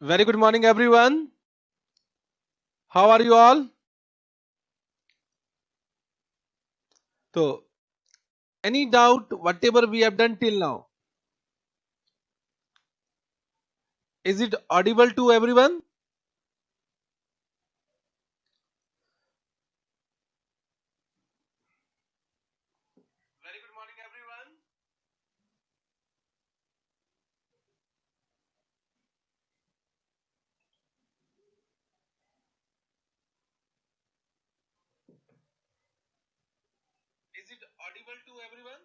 Very good morning, everyone. How are you all? So, any doubt, whatever we have done till now, is it audible to everyone? Very good morning, everyone. Is it audible to everyone?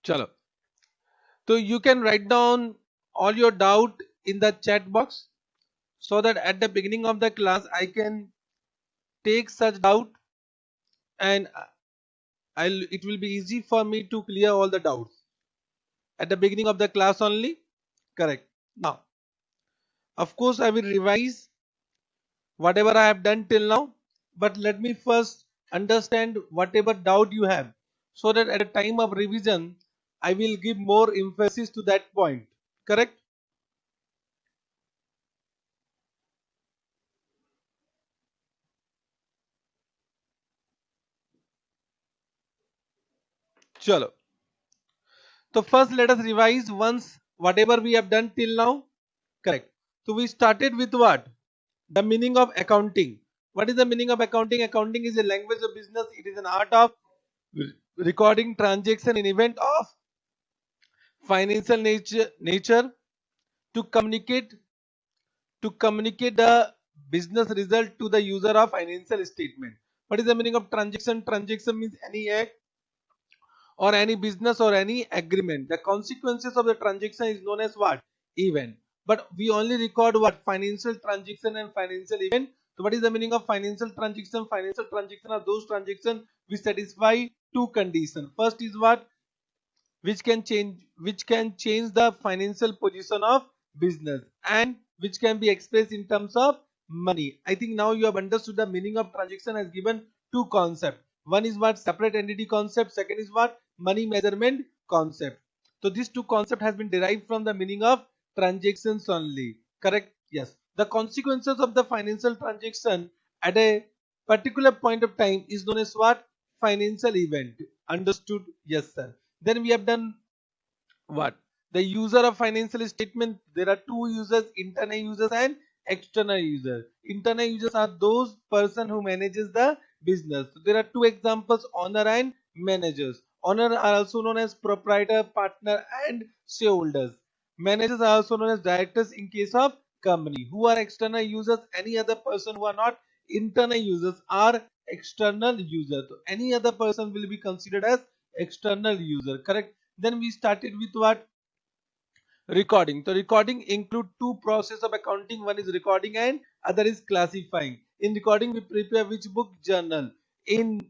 Chalo. So, you can write down all your doubt in the chat box so that at the beginning of the class, I can take such doubt and it will be easy for me to clear all the doubts at the beginning of the class only. Correct. Now, of course, I will revise whatever I have done till now. But let me first understand whatever doubt you have so that at the time of revision, I will give more emphasis to that point. Correct? Chalo. So first let us revise once whatever we have done till now. Correct. So we started with what? The meaning of accounting. What is the meaning of accounting? Accounting is a language of business. It is an art of recording transaction in event of financial nature to communicate the business result to the user of financial statement. What is the meaning of transaction? Transaction means any act or any business or any agreement. The consequences of the transaction is known as what? Event. But we only record what? Financial transaction and financial event. So what is the meaning of financial transaction? Financial transaction are those transactions which satisfy two conditions. First is what? Which can change the financial position of business and which can be expressed in terms of money. I think now you have understood the meaning of transaction has given two concepts. One is what? Separate entity concept. Second is what? Money measurement concept. So these two concepts has been derived from the meaning of transactions only. Correct? Yes. The consequences of the financial transaction at a particular point of time is known as what? Financial event. Understood? Yes, sir. Then we have done what? The user of financial statement. There are two users: internal users and external users. Internal users are those person who manages the business. So there are two examples: owner and managers. Owner are also known as proprietor, partner and shareholders. Managers are also known as directors in case of company. Who are external users? Any other person who are not internal users are external users. So any other person will be considered as external user. Correct? Then we started with what? Recording. So recording include two process of accounting. One is recording and other is classifying. In recording we prepare which book? Journal. In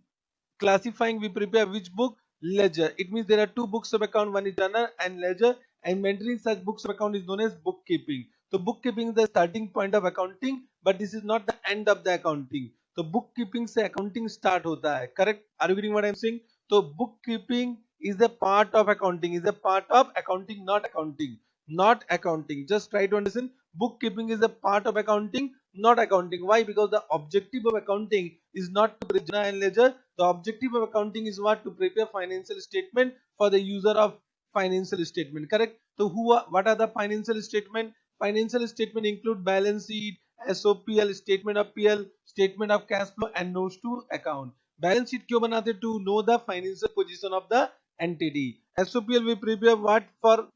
classifying we prepare which book? Ledger. It means there are two books of account. One is journal and ledger, and maintaining such books of account is known as bookkeeping. So bookkeeping is the starting point of accounting, but this is not the end of the accounting. So bookkeeping से accounting start होता है. Correct? Are you getting what I am saying? So bookkeeping is a part of accounting. Is a part of accounting, not accounting. Not accounting. Just try to understand. Bookkeeping is a part of accounting, not accounting. Why? Because the objective of accounting is not to prepare journal and ledger. The objective of accounting is what? To prepare financial statement for the user of financial statement. Correct? So what are the financial statement? Financial statement include balance sheet, SOPL, statement of PL, statement of cash flow and notes to account. Balance sheet क्यों बनाते? To know the financial position of the entity. SOPL we prepare what? For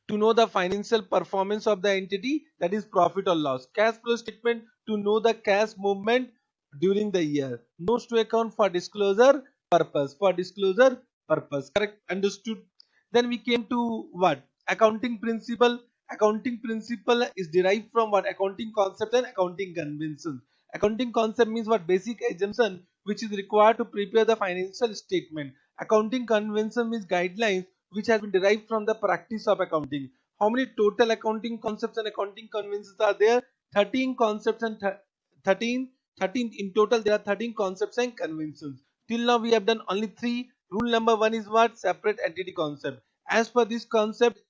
to know the financial performance of the entity, that is profit or loss. Cash flow statement to know the cash movement during the year. Notes to account for disclosure purpose. For disclosure purpose. Correct? Understood? Then we came to what? Accounting principle. Accounting principle is derived from what? Accounting concept and accounting conventions. Accounting concept means what? Basic assumption which is required to prepare the financial statement. Accounting convention means guidelines which has been derived from the practice of accounting. How many total accounting concepts and accounting conventions are there? 13 concepts and 13 13 in total. There are 13 concepts and conventions. Till now we have done only 3. Rule number 1 is what? Separate entity concept. As per this concept,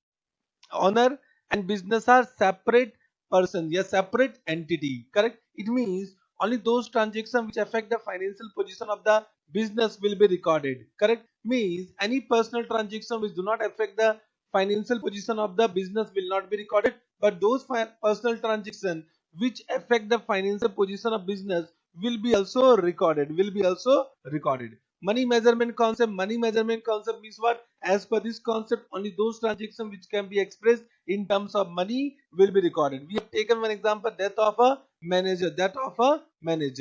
honor and business are separate persons, yes, separate entity. Correct? It means only those transactions which affect the financial position of the business will be recorded. Correct? Means any personal transaction which do not affect the financial position of the business will not be recorded, but those personal transactions which affect the financial position of business will be also recorded. Money measurement concept. Money measurement concept means what? As per this concept, only those transactions which can be expressed in terms of money will be recorded. We have taken one example, death of a manager.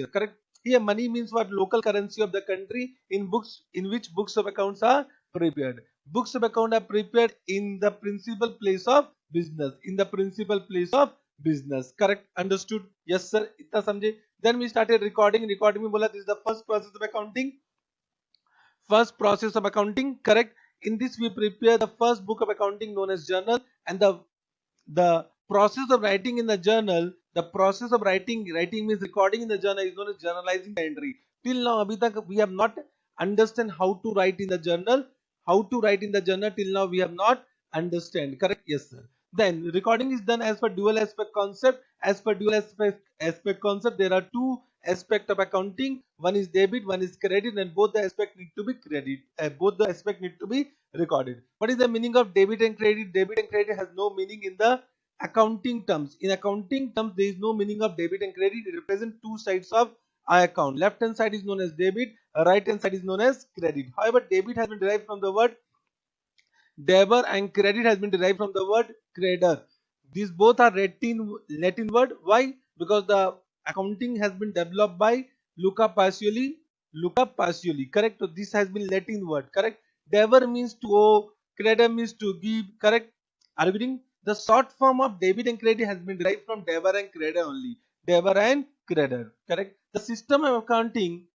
Correct? Here money means what? Local currency of the country in which books of accounts are prepared. Books of account are prepared in the principal place of business. Correct? Understood? Yes sir. इतना समझे? Then we started recording. Recording में बोला this is the first process of accounting. Correct? In this we prepare the first book of accounting known as journal, and the process of writing in the journal, the process of writing means recording in the journal, is known as journalizing the entry. Till now abhi tak we have not understand how to write in the journal. Till now we have not understand. Correct? Yes sir. Then recording is done as per dual aspect concept. As per dual aspect concept, there are two aspect of accounting. One is debit, one is credit, and both the aspect need to be recorded. What is the meaning of debit and credit? Debit and credit has no meaning in the accounting terms. In accounting terms, there is no meaning of debit and credit. It represents two sides of an account. Left hand side is known as debit, right hand side is known as credit. However, debit has been derived from the word deber and credit has been derived from the word creder. These both are Latin word. Why? Because the accounting has been developed by Luca Pacioli. Correct? So this has been Latin word. Correct? Deber means to owe, creder means to give. Correct? Are you getting? The short form of debit and credit has been derived from deber and creder only. Deber and creder. Correct? The system of accounting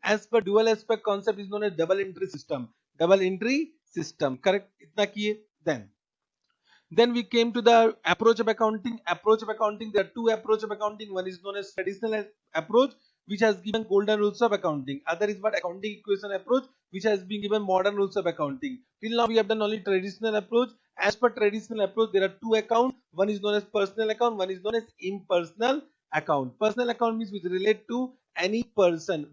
as per dual aspect concept is known as double entry system. Correct? Itna kiye. Then we came to the approach of accounting. There are two approach of accounting. One is known as traditional approach, which has given golden rules of accounting. Other is what? Accounting equation approach, which has been given modern rules of accounting. Till now we have done only traditional approach. As per traditional approach, there are two accounts. One is known as personal account, one is known as impersonal account. Personal account means which relate to any person.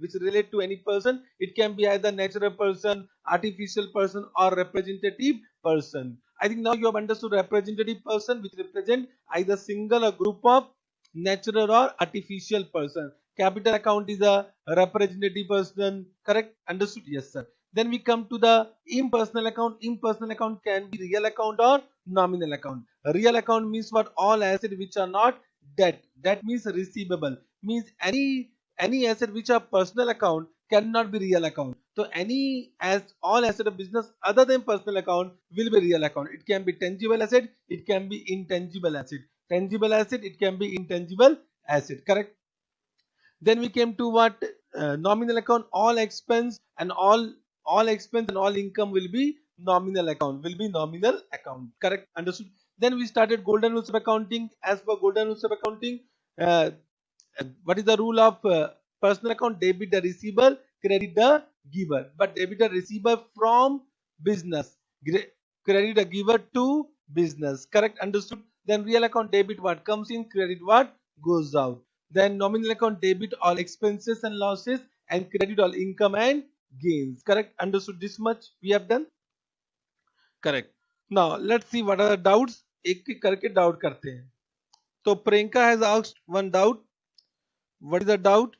It can be either natural person, artificial person, or representative person. I think now you have understood representative person, which represent either single or group of natural or artificial person. Capital account is a representative person. Correct? Understood? Yes sir. Then we come to the impersonal account. Impersonal account can be real account or nominal account. Real account means what? All assets which are not debt. That means receivable. Means any asset which are personal account cannot be real account. So all asset of business other than personal account will be real account. It can be tangible asset, it can be intangible asset. It can be intangible asset. Correct? Then we came to what? Nominal account. All expense and all income will be nominal account. Correct? Understood? Then we started golden rules of accounting. As per golden rules of accounting, what is the rule of personal account? Debit the receiver, credit the giver. But debit the receiver from business, credit the giver to business. Correct? Understood? Then real account, debit what comes in, credit what goes out. Then nominal account, debit all expenses and losses and credit all income and gains. Correct? Understood? This much we have done. Correct. Now let's see what are the doubts. एक एक करके doubt करते हैं. तो Priyanka has asked one doubt. What is the doubt?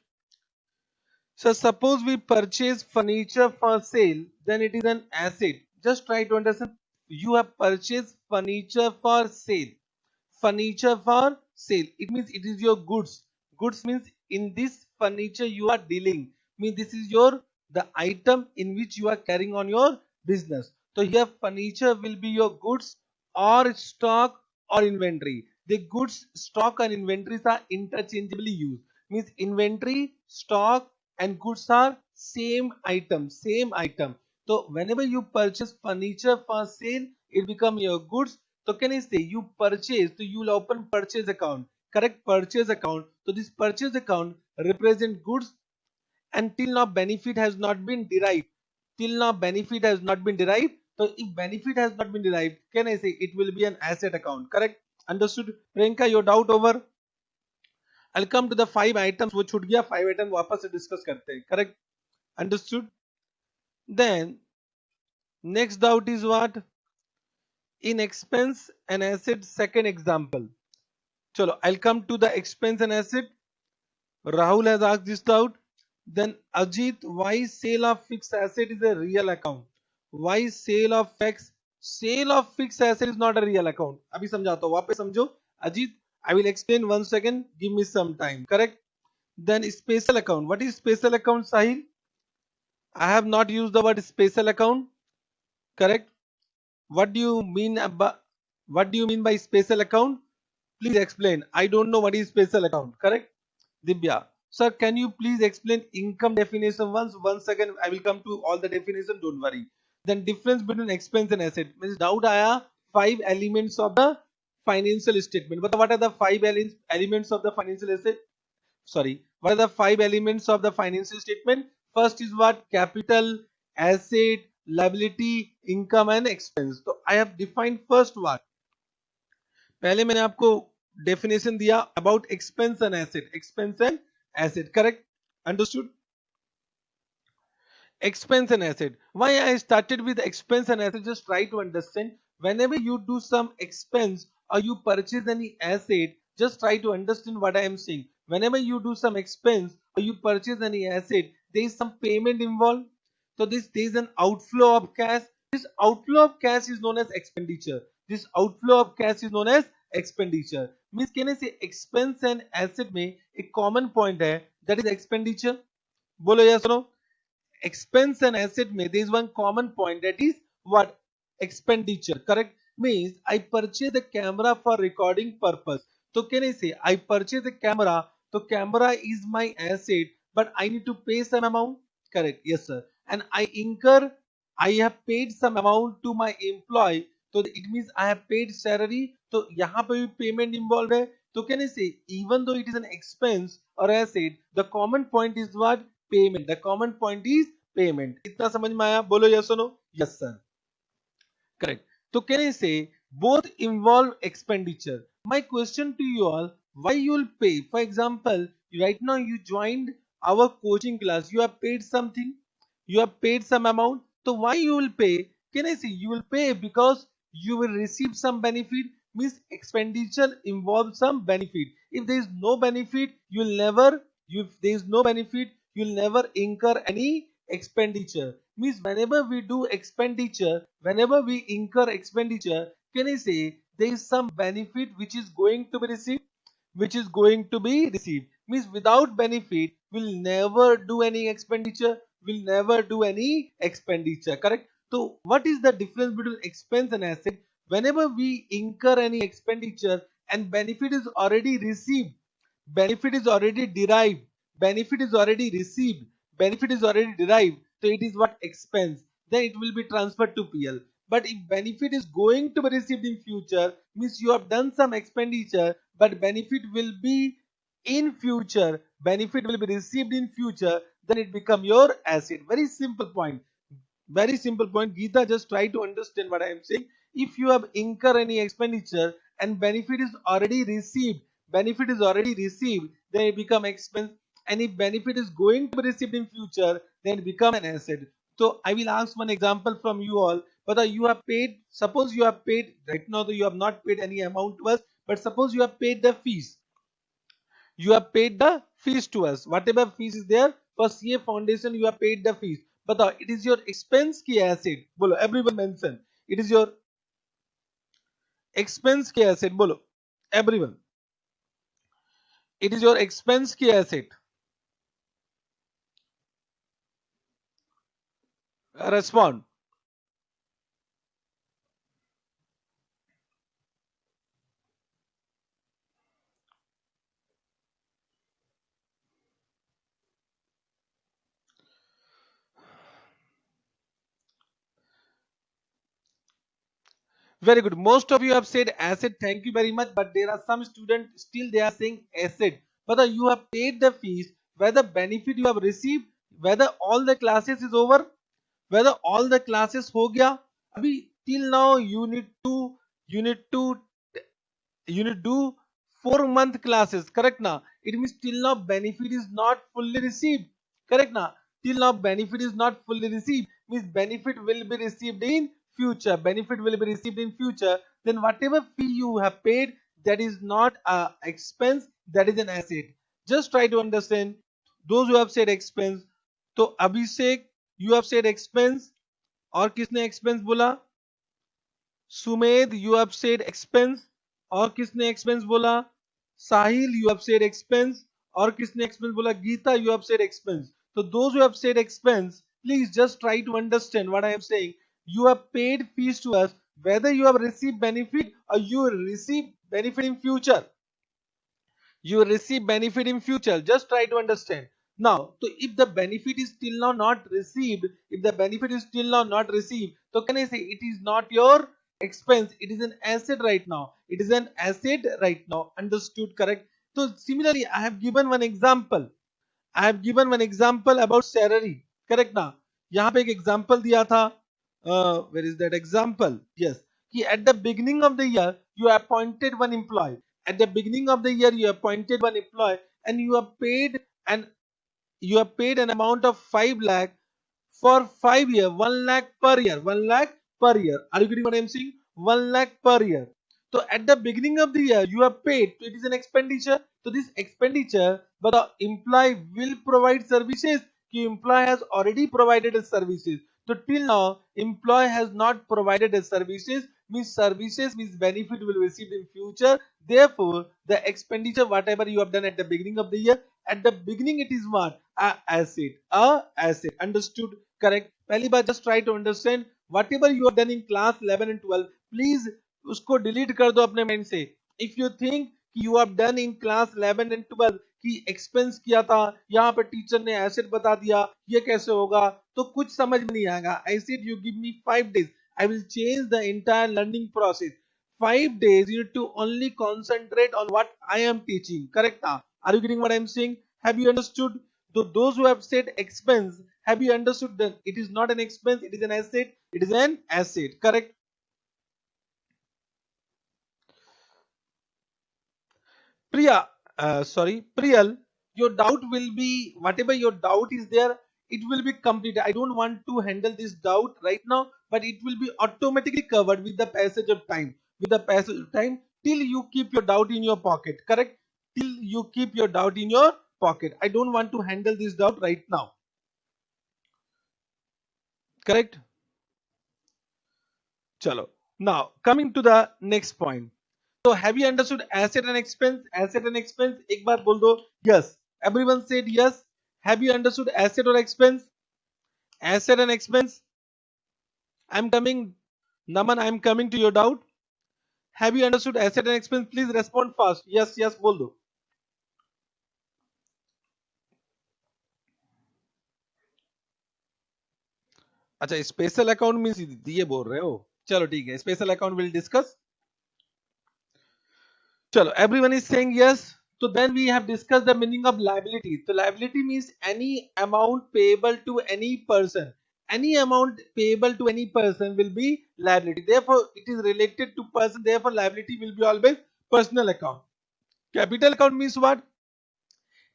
So suppose we purchase furniture for sale, then it is an asset. Just try to understand. You have purchased furniture for sale. It means it is your goods. Goods means in this furniture you are dealing. Means this is the item in which you are carrying on your business. So here furniture will be your goods or stock or inventory. The goods, stock and inventories are interchangeably used. Means inventory, stock and goods are same item. So whenever you purchase furniture for sale, it become your goods. So can I say you purchase, so you will open purchase account. correct, purchase account. So this purchase account represent goods, and till now benefit has not been derived. Till now benefit has not been derived. So if benefit has not been derived, can I say it will be an asset account? Correct? Understood? Priyanka, your doubt over? I'll come to the 5 items. वो छूट गया, 5 item वापस से discuss करते हैं. Correct? Understood? Then next doubt is what? In expense and asset, second example. Chalo, I'll come to the expense and asset. Rahul has asked this doubt. Then Ajit, why sale of fixed asset is a real account? Why sale of fixed asset is not a real account? अभी समझाता हूँ, वापस समझो. Ajit, I will explain 1 second. Give me some time. Correct? Then special account. What is special account, Sahil? I have not used the word special account. Correct? What do you mean about? What do you mean by special account? Please explain. I don't know what is special account. Correct? Divya. Sir, can you please explain income definition once? 1 second. I will come to all the definition. Don't worry. Then difference between expense and asset. Means doubt आया 5 elements of the financial statement. But what are the 5 elements of the financial asset? Sorry. What are the 5 elements of the financial statement? First is what? Capital, asset, liability, income and expense. So I have defined first what? पहले मैंने आपको definition दिया about expense and asset correct understood expense and asset. Why I started with expense and asset? Just try to understand. Whenever you do some expense or you purchase any asset, just try to understand what I am saying. Whenever you do some expense or you purchase any asset, there is some payment involved. So there is an outflow of cash. This outflow of cash is known as expenditure. This outflow of cash is known as expenditure. Means can I say expense and asset में एक common point है, that is expenditure. बोलो yes or no? Expense and asset में there is one common point, that is what? Expenditure. Correct? Means I purchase the camera for recording purpose. So can I say I purchase the camera, so camera is my asset, but I need to pay some amount. Correct? Yes sir. And I have paid some amount to my employee, so it means I have paid salary. तो यहाँ पे भी payment involved है. तो can I say even though it is an expense or asset, the common point is what? Payment. The common point is payment. इतना समझ में आया? बोलो yes or no? Yes sir. Correct. So can I say both involve expenditure? My question to you all, why you will pay? For example, right now you joined our coaching class, you have paid something, you have paid some amount. So why you will pay? Can I say you will pay because you will receive some benefit? Means expenditure involves some benefit. If there is no benefit, you will never. If there is no benefit, you will never incur any expenditure. Means whenever we do expenditure, whenever we incur expenditure, can I say there is some benefit which is going to be received? Which is going to be received. Means without benefit, we'll never do any expenditure. We'll never do any expenditure. Correct? So what is the difference between expense and asset? Whenever we incur any expenditure and benefit is already received, benefit is already derived, benefit is already received, benefit is already derived, so it is what? Expense. Then it will be transferred to PL. But if benefit is going to be received in future, means you have done some expenditure, but benefit will be in future, benefit will be received in future, then it become your asset. Very simple point. Very simple point. Geeta, just try to understand what I am saying. If you have incur any expenditure and benefit is already received, then it become expense. And if benefit is going to be received in future, then it become an asset. So I will ask one example from you all. Whether you have paid, suppose you have paid right now, though you have not paid any amount to us, but suppose you have paid the fees. You have paid the fees to us. Whatever fees is there for CA Foundation, you have paid the fees. But it is your expense की asset. बोलो, everyone mention. It is your expense की asset. बोलो, everyone. It is your expense की asset. Respond. Very good. Most of you have said asset. Thank you very much. But there are some students still they are saying asset. Whether you have paid the fees, whether benefit you have received, whether all the classes is over, whether all the classes हो गया. अभी till now you need to you need to do 4 month classes. Correct now. It means till now benefit is not fully received. Correct now. Till now benefit is not fully received. Means benefit will be received in future. Benefit will be received in future. Then whatever fee you have paid, that is not a expense, that is an asset. Just try to understand. Those who have said expense, तो अभिषेक you have said expense, और किसने expense बोला? Sumedh you have said expense, और किसने expense बोला? साहिल you have said expense, और किसने expense बोला? Gita you have said expense. So those who have said expense, please just try to understand what I am saying. You have paid fees to us, whether you have received benefit or you will receive benefit in future. You will receive benefit in future. Just try to understand. Now, so if the benefit is still now not received, if the benefit is still now not received, so can I say it is not your expense, it is an asset right now. It is an asset right now. Understood? Correct? So similarly, I have given one example. I have given one example about salary. Correct ना? यहाँ पे एक example दिया था. Where is that example? Yes. कि at the beginning of the year you appointed one employee. At the beginning of the year you appointed one employee and you have paid an amount of 5 lakh for 5 years. 1 lakh per year. 1 lakh per year. Are you getting what I am saying? 1 lakh per year. So at the beginning of the year you have paid. So it is an expenditure. So this expenditure, but the employee will provide services. The employee has already provided his services. So till now employee has not provided his services. Means services means benefit will receive in future. Therefore the expenditure whatever you have done at the beginning of the year, at the beginning it is what? A asset. A asset. Understood? Correct. पहली बार just try to understand whatever you have done in class 11 and 12. Please उसको delete कर दो अपने mind से. If you think you have done in class 11 and 12 कि expense किया था, यहाँ पे टीचर ने asset बता दिया, ये कैसे होगा, तो कुछ समझ में नहीं आएगा. I said you give me 5 days. I will change the entire learning process. 5 days you need to only concentrate on what I am teaching. Correct? Are you getting what I am saying? Have you understood? Those who have said expense, have you understood that it is not an expense, it is an asset? It is an asset. Correct? Priyal, your doubt will be, whatever your doubt is there, it will be completed. I don't want to handle this doubt right now, but it will be automatically covered with the passage of time. With the passage of time, till you keep your doubt in your pocket. Correct? Till you keep your doubt in your pocket. I don't want to handle this doubt right now. Correct? Chalo. Now, coming to the next point. So have you understood asset and expense? Asset and expense. एक बार बोल दो yes. Everyone said yes. Have you understood asset or expense? Asset and expense. I'm coming. Naman, I'm coming to your doubt. Have you understood asset and expense? Please respond fast. Yes, yes, बोल दो. अच्छा special account means ये बोल रहे हो. चलो ठीक है. Special account will discuss. चलो everyone is saying yes. So then we have discussed the meaning of liability. So liability means any amount payable to any person. Any amount payable to any person will be liability. Therefore it is related to person. Therefore liability will be always personal account. Capital account means what?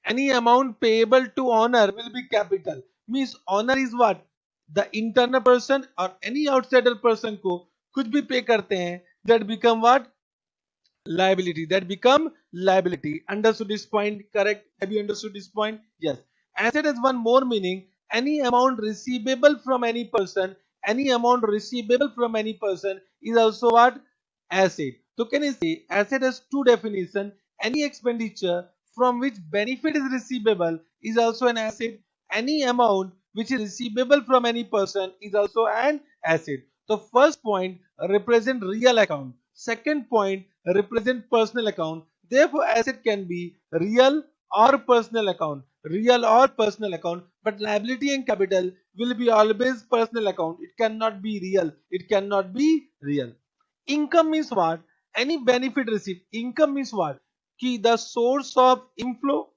Any amount payable to owner will be capital. Means owner is what? The internal person or any outsider person को कुछ भी pay करते हैं, that become what? Liability. That become liability. Understood this point? Correct? Have you understood this point? Yes. Asset has one more meaning. Any amount receivable from any person, any amount receivable from any person is also what? Asset. So can you say asset has two definitions? Any expenditure from which benefit is receivable is also an asset. Any amount which is receivable from any person is also an asset. So first point represent real account. Second point represent personal account. Therefore asset can be real or personal account. Real or personal account. But liability and capital will be always personal account. It cannot be real. It cannot be real. Income means what? Any benefit received. Income means what? Ki the source of inflow.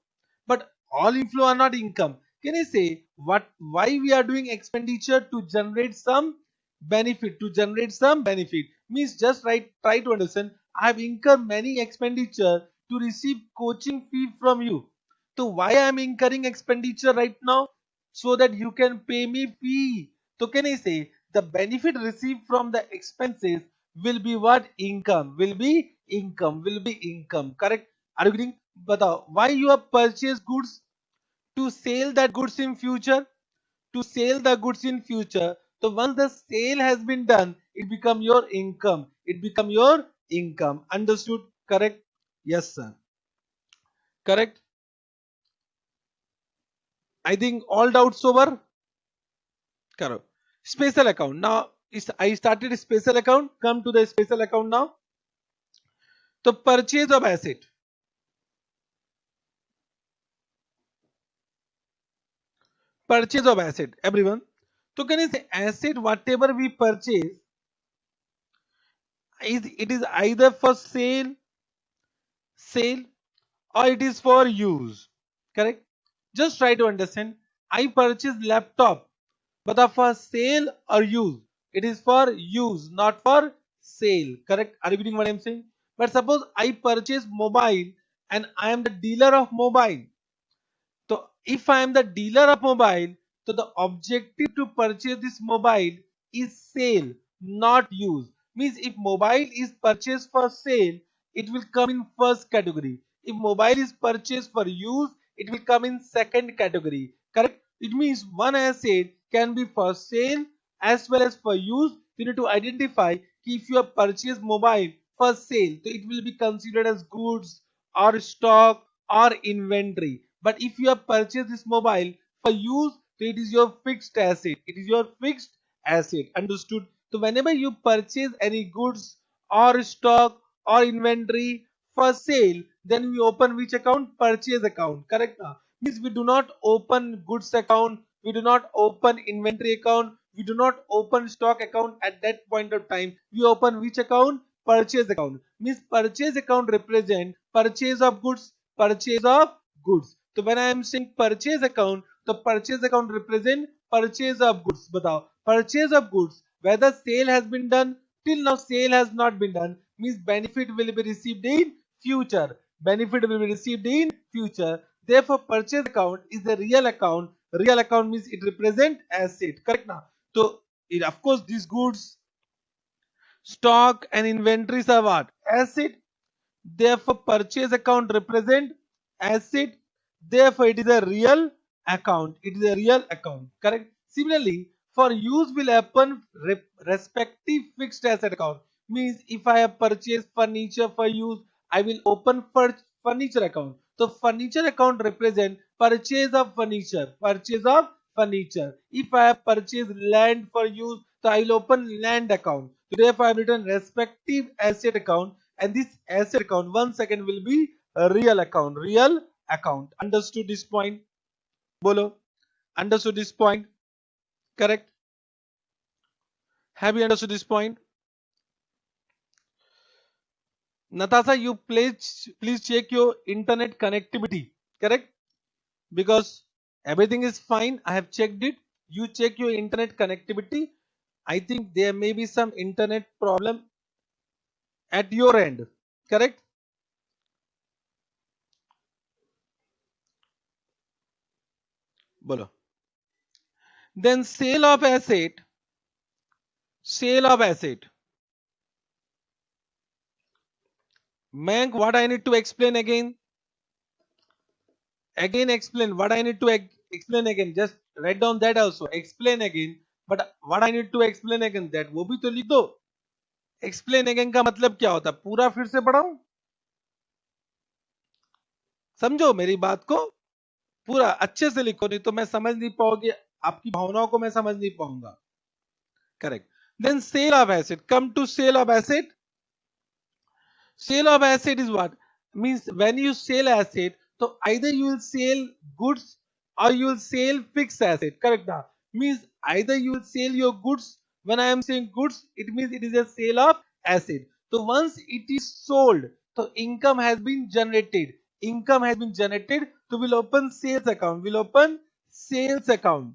But all inflow are not income. Can I say what? Why we are doing expenditure to generate some benefit? To generate some benefit means just try to understand. I have incurred many expenditure to receive coaching fee from you. So why I am incurring expenditure right now? So that you can pay me fee. So can I say the benefit received from the expenses will be what? Income. Will be income. Will be income. Correct? Are you getting? Batao. Why you have purchased goods? To sell that goods in future. To sell the goods in future. So once the sale has been done, it become your income. It become your income. Understood? Correct? Yes, sir. Correct? I think all doubts over. Correct. Special account. Now I started a special account. Come to the special account now. So purchase of asset. Purchase of asset. Everyone. So can you say asset whatever we purchase it is either for sale or it is for use. Correct? Just try to understand. I purchased laptop, but for sale or use. It is for use, not for sale. Correct? Are you getting what I'm saying? But suppose I purchase mobile and I am the dealer of mobile. So if I am the dealer of mobile, so the objective to purchase this mobile is sale, not use. Means if mobile is purchased for sale, it will come in first category. If mobile is purchased for use, it will come in second category. Correct? It means one asset can be for sale as well as for use. You need to identify if you have purchased mobile for sale, so it will be considered as goods or stock or inventory. But if you have purchased this mobile for use, so it is your fixed asset. It is your fixed asset. Understood? So whenever you purchase any goods or stock or inventory for sale, then we open which account? Purchase account. Correct? Means we do not open goods account, we do not open inventory account, we do not open stock account at that point of time. We open which account? Purchase account. Means purchase account represent purchase of goods, purchase of goods. So when I am saying purchase account, the purchase account represent purchase of goods. Batao. Purchase of goods, whether sale has been done, till now sale has not been done, means benefit will be received in future. Benefit will be received in future. Therefore, purchase account is a real account. Real account means it represent asset. Correct now. So, of course, these goods, stock and inventories are what? Asset. Therefore, purchase account represent asset. Therefore, it is a real account. It is a real account. Correct. Similarly, for use will happen respective fixed asset account. Means if I have purchased furniture for use, I will open furniture account. So furniture account represent purchase of furniture. Purchase of furniture. If I have purchased land for use, so I will open land account. So therefore, I have written respective asset account, and this asset account once again will be a real account. Real account. Understood this point? Bolo. Understood this point? Correct? Have you understood this point? Natasha, you please check your internet connectivity. Correct? Because everything is fine. I have checked it. You check your internet connectivity. I think there may be some internet problem at your end. Correct? Bolo. Then sale of asset. Sale of asset. Mank, what I need to explain again? Again explain what I need to explain again. Just write down that also. Explain again. But what I need to explain again that वो भी तो लिख दो. Explain again का मतलब क्या होता है? पूरा फिर से पढ़ाऊं? समझो मेरी बात को पूरा अच्छे से लिखो, नहीं तो मैं समझ नहीं पाओगे, आपकी भावनाओं को मैं समझ नहीं पाऊंगा. Correct. Then sale of asset. Come to sale of asset. Sale of asset is what? Means when you sell asset, so either you will sell goods or you will sell fixed asset. Correct now. Means either you will sell your goods. When I am saying goods, it means it is a sale of asset. So once it is sold, so income has been generated. Income has been generated. So we'll open sales account. We'll open sales account.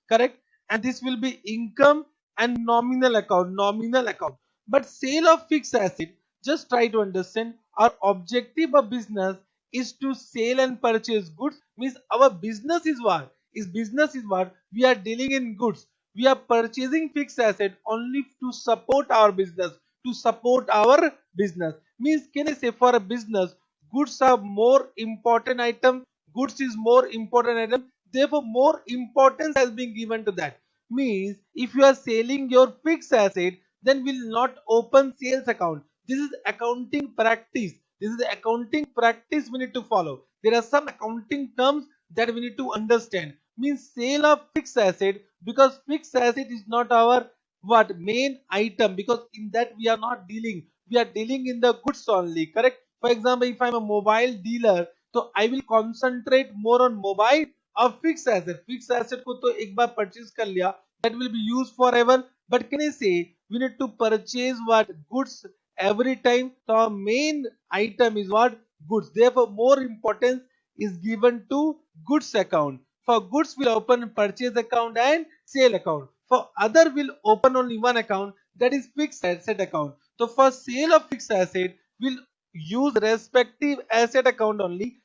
Correct? And this will be income and nominal account. Nominal account. But sale of fixed asset, just try to understand, our objective of business is to sell and purchase goods. Means our business is what? Business is what? We are dealing in goods. We are purchasing fixed asset only to support our business. To support our business. Means can I say for a business, goods are more important item. Goods is more important item. Therefore, more importance has been given to that. Means if you are selling your fixed asset, then will not open sales account. This is accounting practice. This is the accounting practice we need to follow. There are some accounting terms that we need to understand. Means sale of fixed asset, because fixed asset is not our what main item, because in that we are not dealing. We are dealing in the goods only. Correct? For example, if I am a mobile dealer, so I will concentrate more on mobile or fixed asset. Fixed asset को तो एक बार purchase कर लिया, that will be used forever. But can I say we need to purchase what goods every time? So our main item is what? Goods. Therefore, more importance is given to goods account. For goods, we'll open purchase account and sale account. For other, we'll open only one account, that is fixed asset account. So for sale of fixed asset, we'll use respective asset account only,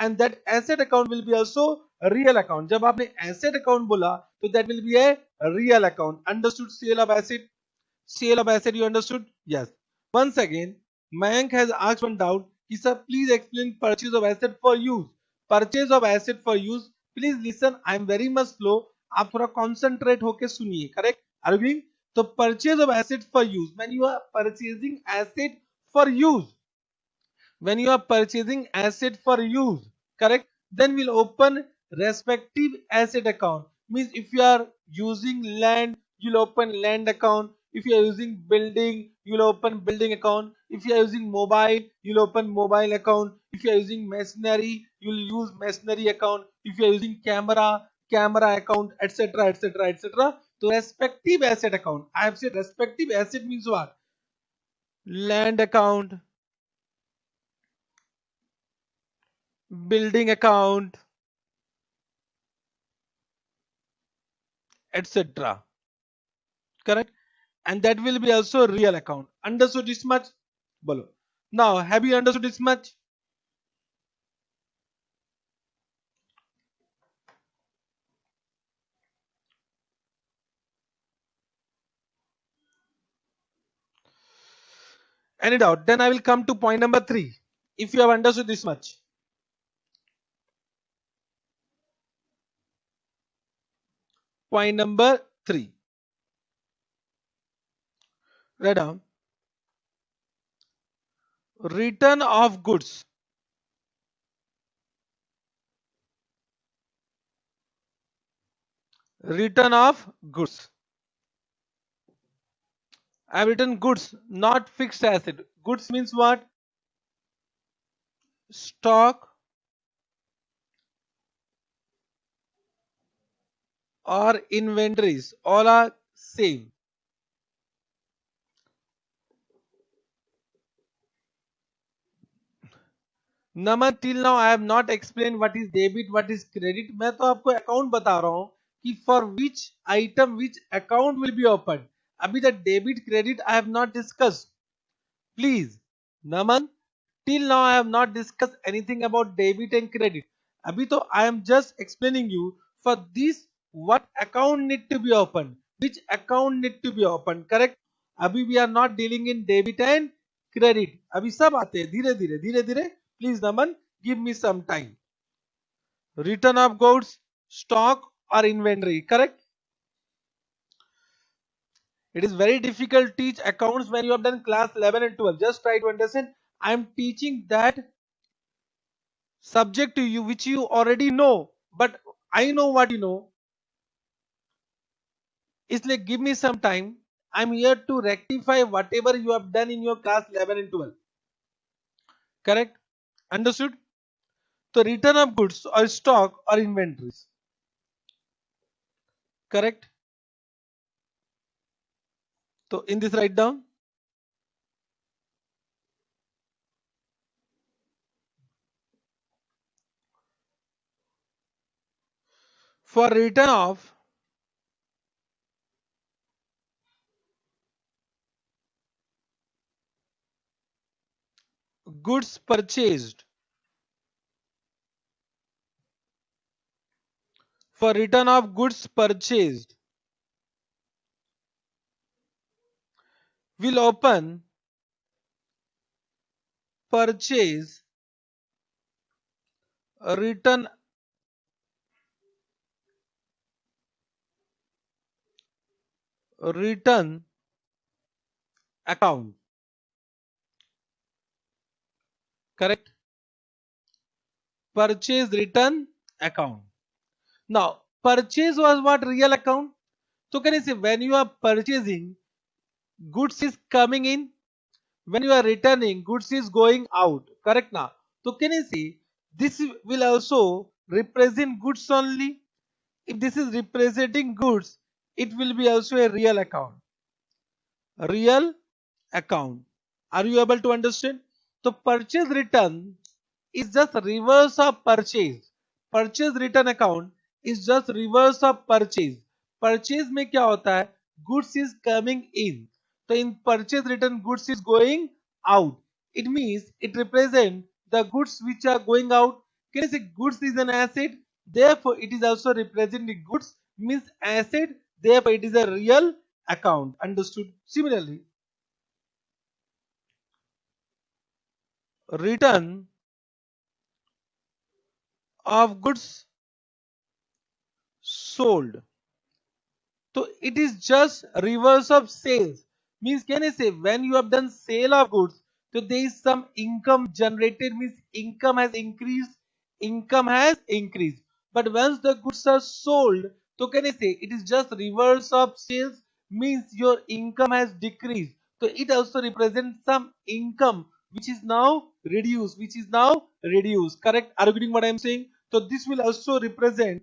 and that asset account will be also a real account. जब आपने asset account बोला, तो that will be a real account. Understood? Sale of asset. Sale of asset, you understood? Yes. Once again, Mayank has asked one doubt. He said, please explain purchase of asset for use. Purchase of asset for use. Please listen. I am very much slow. आप थोड़ा concentrate होके सुनिए. Correct? Are you agreeing? So purchase of asset for use. When you are purchasing asset for use. When you are purchasing asset for use. Correct? Then we'll open respective asset account. Means if you are using land, you'll open land account. If you are using building, you'll open building account. If you are using mobile, you'll open mobile account. If you are using machinery, you'll use machinery account. If you are using camera, camera account, etc., etc., etc. So respective asset account. I have said respective asset means what? Land account, building account, etc. Correct? And that will be also a real account. Understood this much? Bolo. Now, have you understood this much? Any doubt? Then I will come to point number 3. If you have understood this much. Point number 3. Write down. Return of goods. Return of goods. I have written goods, not fixed asset. Goods means what? Stock or inventories. All are same. Naman, till now I have not explained what is debit, what is credit. मैं तो आपको account बता रहा हूँ कि for which item which account will be opened. अभी the debit credit I have not discussed. Please, Naman, till now I have not discussed anything about debit and credit. Abhi to I am just explaining you for this what account need to be opened, which account need to be opened. Correct? Abhi we are not dealing in debit and credit. Abhi sab aate hain धीरे धीरे. Please Naman, give me some time. Return of goods, stock or inventory. Correct? It is very difficult to teach accounts when you have done class 11 and 12. Just try to understand. I am teaching that subject to you which you already know, but I know what you know. It's like give me some time. I'm here to rectify whatever you have done in your class 11 and 12. Correct? Understood? So return of goods or stock or inventories. Correct? So in this, write down for return of goods purchased. For return of goods purchased, will open purchase return return account. Correct? Purchase return account. Now, purchase was what? Real account. So can you say when you are purchasing, goods is coming in, when you are returning, goods is going out. Correct now? So can you see this will also represent goods only? If this is representing goods, it will be also a real account. Real account. Are you able to understand? So purchase return is just reverse of purchase. Purchase return account is just reverse of purchase. Purchase में क्या होता है? Goods is coming in. So in purchase return, goods is going out. It means it represents the goods which are going out. Can you say goods is an asset? Therefore, it is also representing goods means asset. Therefore, it is a real account. Understood? Similarly, return of goods sold. So it is just reverse of sales. Means can I say when you have done sale of goods, so there is some income generated, means income has increased, income has increased. But once the goods are sold, so can I say it is just reverse of sales, means your income has decreased. So it also represents some income which is now reduced, Correct? Are you getting what I am saying? So this will also represent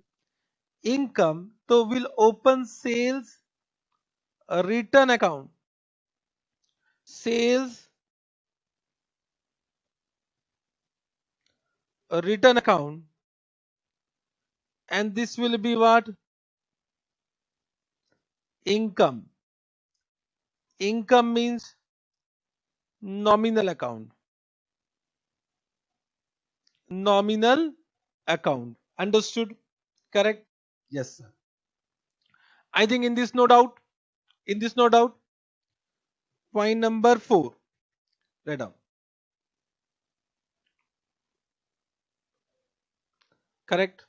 income. So we'll open sales return account. Sales return account, and this will be what? Income. Income means nominal account. Nominal account. Understood? Correct? Yes, sir. I think in this no doubt. In this no doubt. Point number 4. Write down. Correct?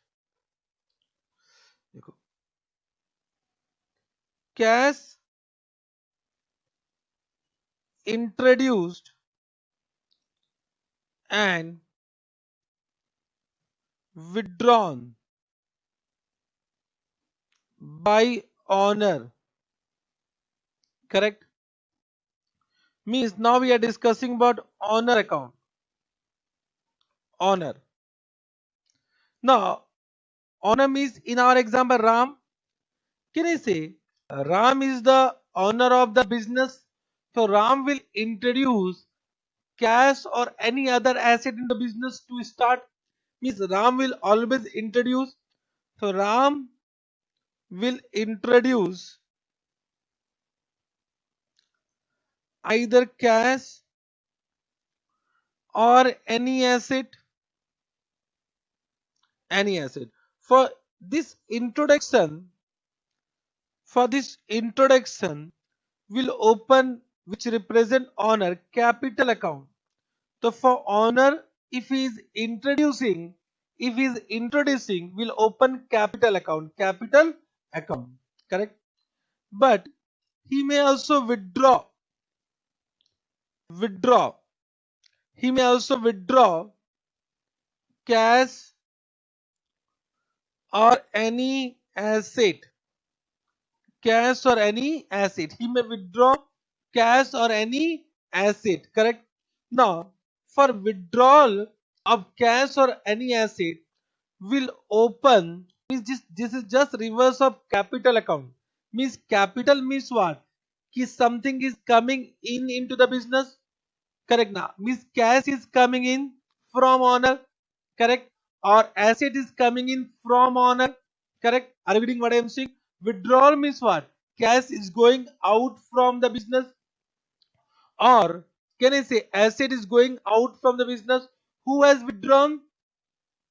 Cash introduced and withdrawn by owner. Correct? Means now we are discussing about owner account. Owner. Now, owner means in our example Ram. Can I say Ram is the owner of the business? So Ram will introduce cash or any other asset in the business to start. Means Ram will always introduce. So Ram will introduce either cash or any asset. Any asset. For this introduction, will open which represent owner capital account. So for owner, if he is introducing, will open capital account. Correct? But he may also withdraw. He may also withdraw cash or any asset. He may withdraw cash or any asset. Correct? Now, for withdrawal of cash or any asset, will open means this is just reverse of capital account. Means capital means what? कि something is coming in into the business. Correct ना, means cash is coming in from owner. Correct, or asset is coming in from owner. Correct, are you getting what I am saying? Withdrawal means what? Cash is going out from the business, or can I say asset is going out from the business? Who has withdrawn?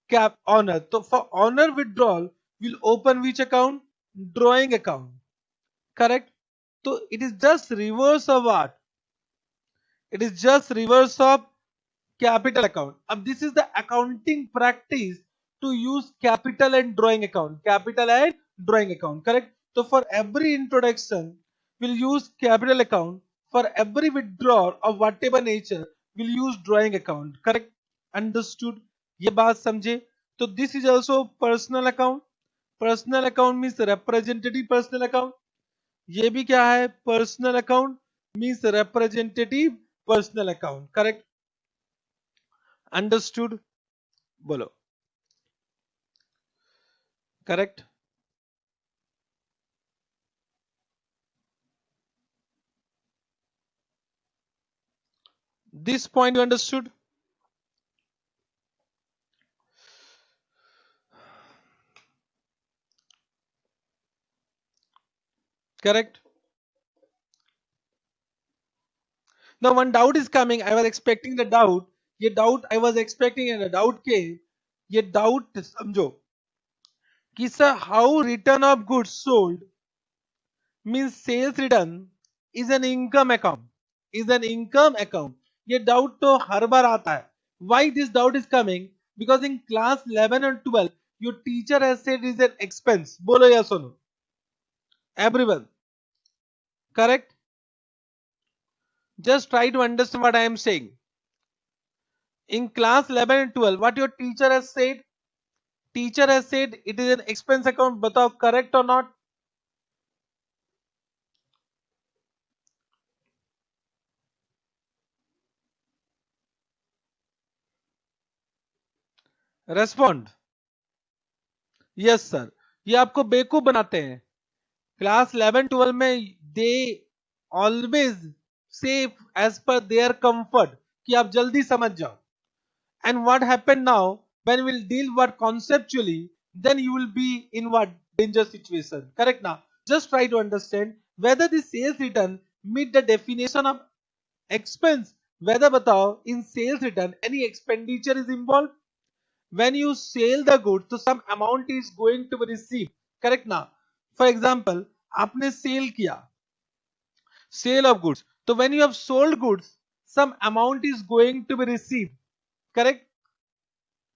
Cap owner. So for owner withdrawal, we'll open which account? Drawing account. Correct. So it is just reverse of what? It is just reverse of capital account. This is the accounting practice to use capital and drawing account. Capital and drawing account. Correct. So for every introduction, we'll use capital account. For every withdrawal of whatever nature, we'll use drawing account. Correct. Understood? ये बात समझे? तो this is also personal account. Personal account means representative personal account. ये भी क्या है? Personal account means representative personal account. Correct? Understood? बोलो. Correct? This point you understood? Correct? Now one doubt is coming. I was expecting the doubt. ये doubt I was expecting and a doubt came. ये doubt समझो कि sir how return of goods sold means sales return is an income account. Is an income account. ये doubt तो हर बार आता है. Why this doubt is coming? Because in class 11 and 12 your teacher has said is an expense. बोलो yes or no? Everyone. Correct? Just try to understand what I am saying. In class 11 and 12, what your teacher has said? Teacher has said it is an expense account. बताओ correct or not? Respond. Yes sir. ये आपको बेवकूफ बनाते हैं. Class 11 12 में they always say as per their comfort कि आप जल्दी समझ जाओ. And what happened now when we'll deal what conceptually, then you will be in what danger situation. Correct now? Just try to understand whether the sales return meet the definition of expense. Whether batao in sales return any expenditure is involved. When you sell the goods, so some amount is going to be received. Correct now? For example, आपने sale किया, sale of goods. So when you have sold goods, some amount is going to be received. Correct?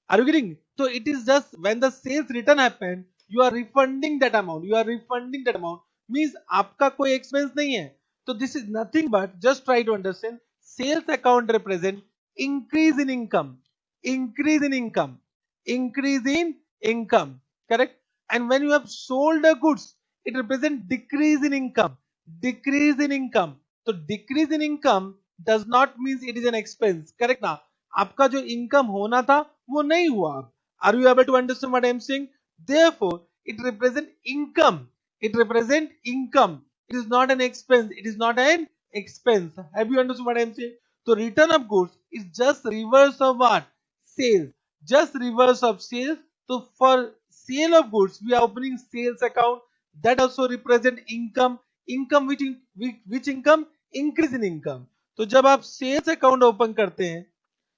Are you getting? So it is just when the sales return happen, you are refunding that amount. You are refunding that amount. Means आपका कोई expense नहीं है. So this is nothing but just try to understand. Sales account represent increase in income, increase in income, increase in income. Correct? And when you have sold the goods, it represents decrease in income, decrease in income. So decrease in income does not means it is an expense. Correct ना? आपका जो income होना था वो नहीं हुआ. Are you able to understand what I am saying? Therefore, it represent income. It represent income. It is not an expense. It is not an expense. Have you understood what I am saying? So return of goods is just reverse of what? Sales. Just reverse of sales. So for sale of goods, we are opening sales account. That also represent income. Income which income? Increase in income. तो जब आप sales account open करते हैं,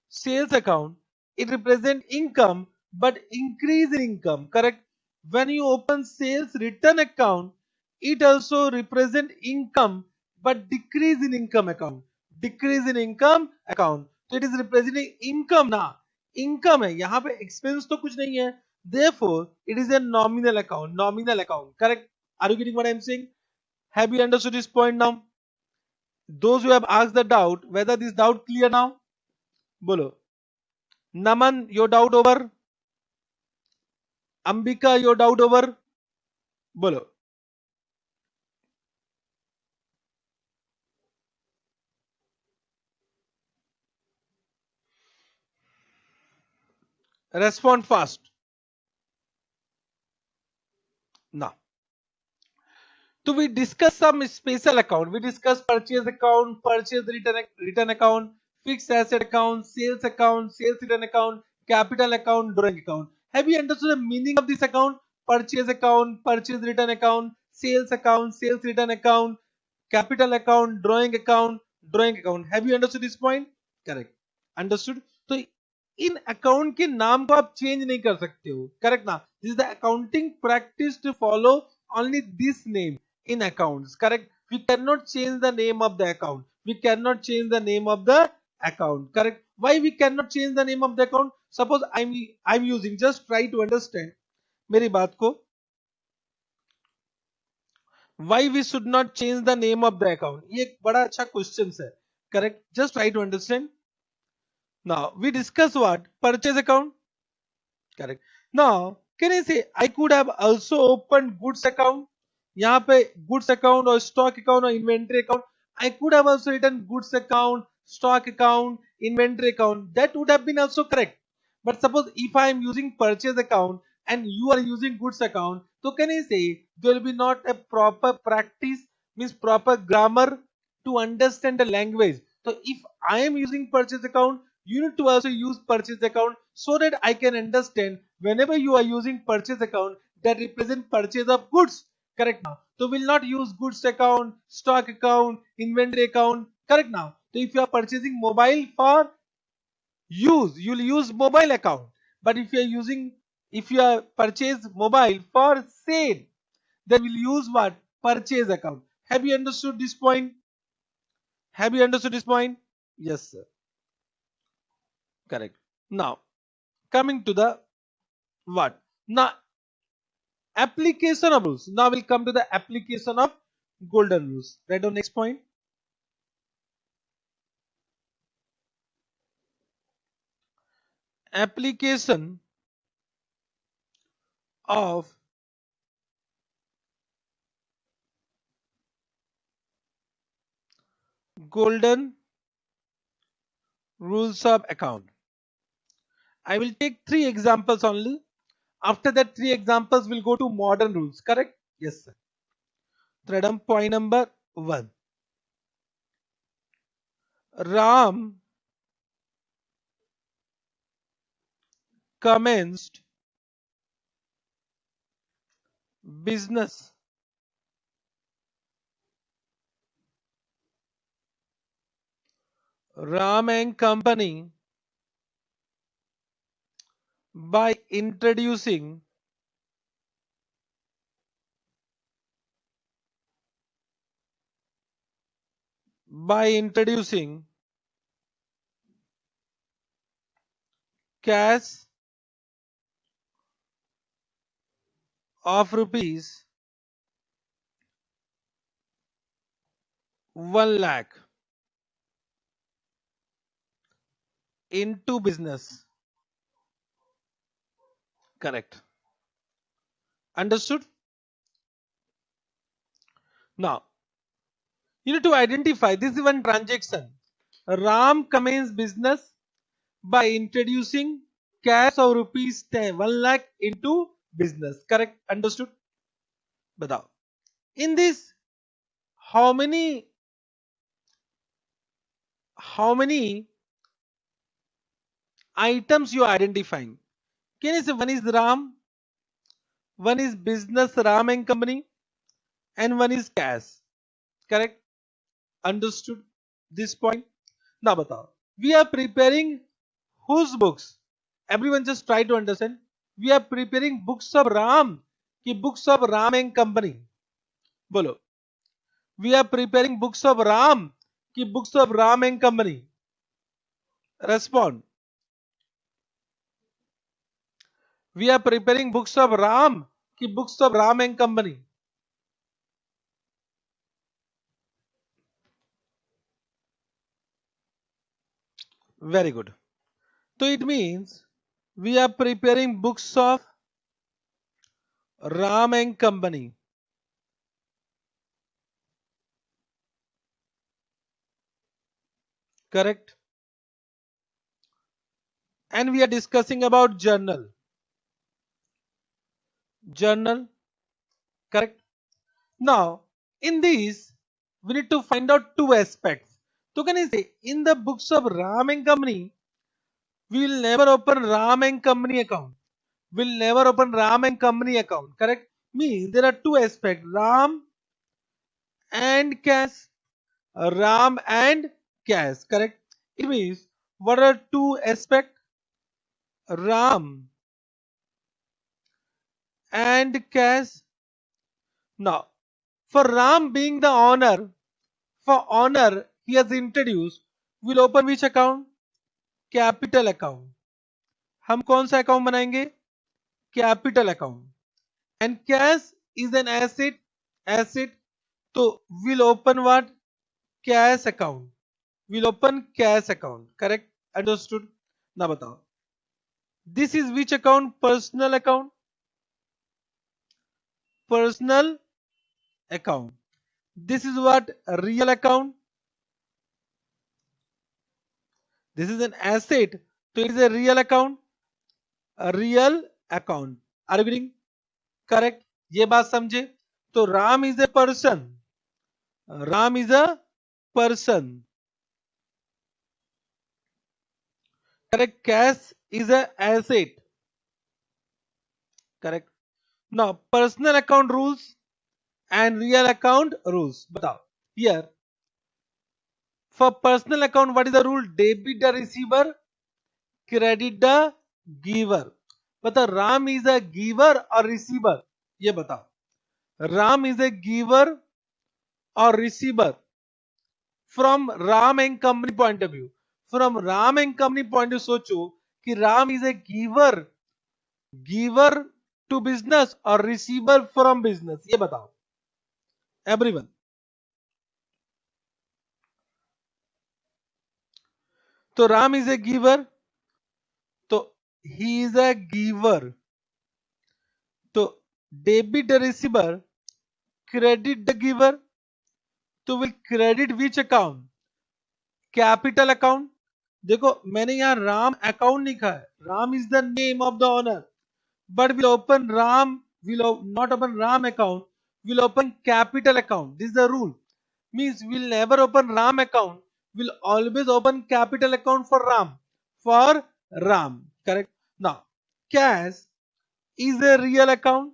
sales account, it represent income but increase in income. Correct? When you open sales return account, it also represent income but decrease in income account. Decrease in income account. So it is representing income ना. Income है, यहाँ पे expense तो कुछ नहीं है. Therefore, it is a nominal account. Nominal account. Correct? Are you getting what I am saying? Have you understood this point now? Those who have asked the doubt, whether this doubt clear now? बोलो. Naman, your doubt over? Ambika, your doubt over? बोलो. Respond fast. Now, So we discuss some special account. We discuss purchase account, purchase return account, fixed asset account, sales return account, capital account, drawing account. Have you understood the meaning of this account? Purchase account, purchase return account, sales return account, capital account, drawing account. Have you understood this point? Correct. Understood? तो इन account के नाम को आप change नहीं कर सकते हो. Correct ना? This is the accounting practice to follow only this name in accounts. Correct? We cannot change the name of the account. We cannot change the name of the account. Correct? Why we cannot change the name of the account? Suppose I'm using, just try to understand मेरी बात को. Why we should not change the name of the account? ये एक बड़ा अच्छा question है. Correct? Just try to understand. Now we discuss what? Purchase account. Correct. Now can I say I could have also opened goods account? यहाँ पे goods account और stock account और inventory account. I could have also written goods account, stock account, inventory account. That would have been also correct. But suppose if I am using purchase account and you are using goods account, so can I say there will be not a proper practice, means proper grammar to understand the language. So if I am using purchase account, you need to also use purchase account so that I can understand whenever you are using purchase account that represent purchase of goods. Correct now? So we'll not use goods account, stock account, inventory account. Correct now? So if you are purchasing mobile for use, you'll use mobile account. But if you are purchase mobile for sale, then we'll use what? Purchase account. Have you understood this point? Have you understood this point? Yes, sir. Correct. Now, coming to the what? Now, application of rules. Now we'll come to the application of golden rules. Right on next point. Application of golden rules of account. I will take 3 examples only. After that 3 examples will go to modern rules. Correct? Yes, sir. Thread on point number 1. Ram commenced business Ram and Company by introducing cash of rupees 1 lakh into business. Correct. Understood? Now, you need to identify this is one transaction. Ram commenced business by introducing cash of rupees 1 lakh into business. Correct? Understood? Batao. In this, how many items you are identifying? Can you say one is Ram, one is business Ram and Company, and one is cash. Correct? Understood this point? Now batao. We are preparing whose books? Everyone just try to understand. We are preparing books of Ram ki books of Ram and Company. Bolo. We are preparing books of Ram ki books of Ram and Company. Respond. We are preparing books of Ram ki books of Ram and Company. Very good. So it means we are preparing books of Ram and Company. Correct? And we are discussing about journal. Journal. Correct? Now, In this, we need to find out two aspects. So can I say, in the books of Ram and Company, we will never open Ram and Company account. We'll never open Ram and Company account. Correct? Means there are two aspects: Ram and cash. Ram and cash. Correct? It means what are two aspects? Ram and cash. Now, for Ram being the owner, for honor he has introduced, we'll open which account? Capital account. हम कौन सा account बनाएंगे? Capital account. And cash is an asset. तो will open what? Cash account. Will open cash account. Correct? Understood? ना बताओ, this is which account? Personal account. Personal account. This is what? Real account. This is an asset, so it is a real account. A real account. Are you getting? Correct? ये बात समझे? तो Ram is a person. Ram is a person. Correct? Cash is a asset. Correct? Now personal account rules and real account rules. बताओ. Here for personal account, what is the rule? Debit the receiver, credit the giver. बताओ, Ram is a giver और receiver. ये बताओ, Ram is a giver और receiver from Ram and company point of view. From Ram and company point of सोचो कि Ram is a giver to business और receiver from business. ये बताओ एवरीवन. तो राम इज ए गिवर, तो ही इज अ गिवर. तो debit the receiver, credit the giver. तो will credit which account? Capital account. देखो मैंने यहां राम अकाउंट लिखा है. Ram is the name of the owner, but will open Ram, will not open Ram account, will open capital account. This is the rule. Means will never open Ram account, will always open capital account for Ram. For Ram. Correct? Now cash is a real account.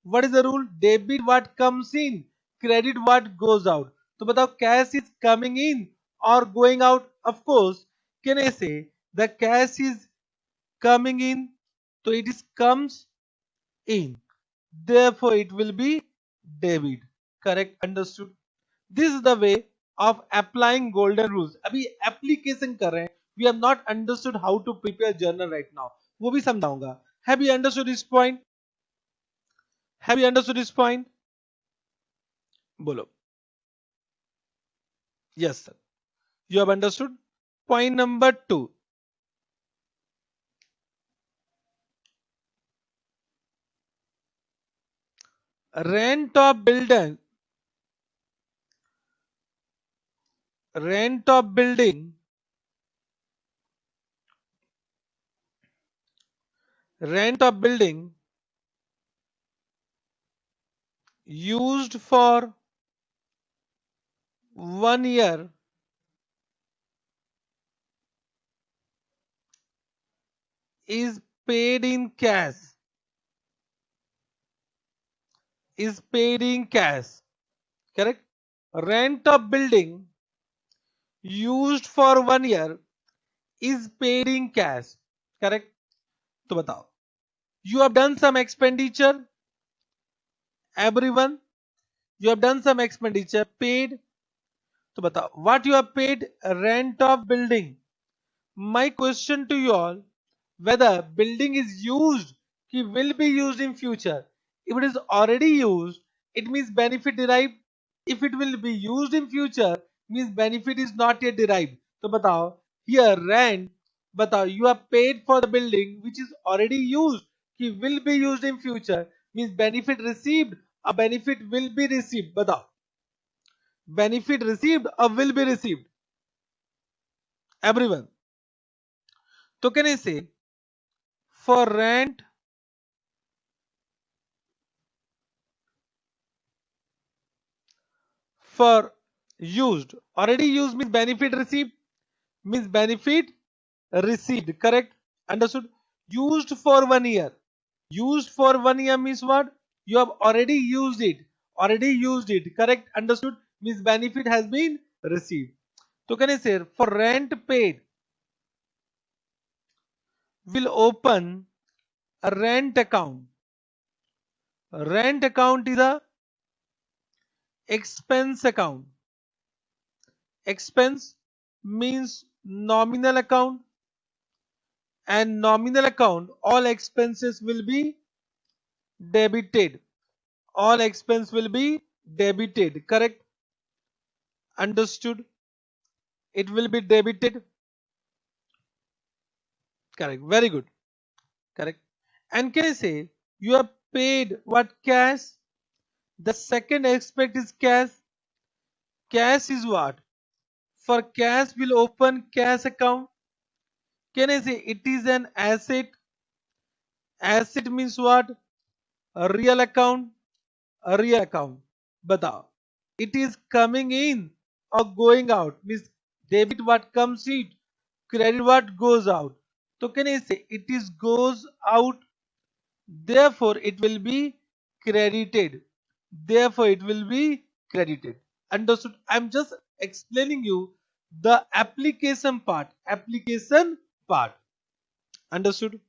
What is the rule? Debit what comes in, credit what goes out. तो बताओ cash is coming in or going out? Of course, can I say the cash is coming in? So it is comes in. Therefore, it will be debit. Correct? Understood? This is the way of applying golden rules. अभी application कर रहे हैं. We have not understood how to prepare journal right now. वो भी समझाऊंगा. Have you understood this point? Have you understood this point? बोलो. Yes, sir. You have understood. Point number 2. Rent of building. Rent of building. Rent of building used for 1 year is paid in cash. Is paid in cash. Correct? Rent of building used for 1 year is paid in cash. Correct? तो बताओ, you have done some expenditure. Everyone, you have done some expenditure, paid. तो बताओ, what you have paid? Rent of building. My question to you all, whether building is used, कि will be used in future. If it is already used, it means benefit derived. If it will be used in future, means benefit is not yet derived. तो बताओ, here rent, बताओ, you have paid for the building which is already used, कि will be used in future, means benefit received or benefit will be received. बताओ, benefit received or will be received? Everyone. So can I say, for rent for used. Already used means benefit received, means benefit received. Correct? Understood? Used for 1 year. Used for 1 year means what? You have already used it. Already used it. Correct? Understood? Means benefit has been received. So can I say for rent paid, will open a rent account. Rent account is a expense account. Expense means nominal account, and nominal account all expenses will be debited. All expense will be debited. Correct? Understood? It will be debited. Correct. Very good. Correct. And can I say you are paid what? Cash. The second aspect is cash. Cash is what? For cash will open cash account. Can I say it is an asset? Asset means what? A real account. A real account. Batao. It is coming in or going out. Means debit what comes in, credit what goes out. So can I say it is goes out, therefore it will be credited. Therefore it will be credited. Understood? I'm just explaining you the application part. Application part. Understood?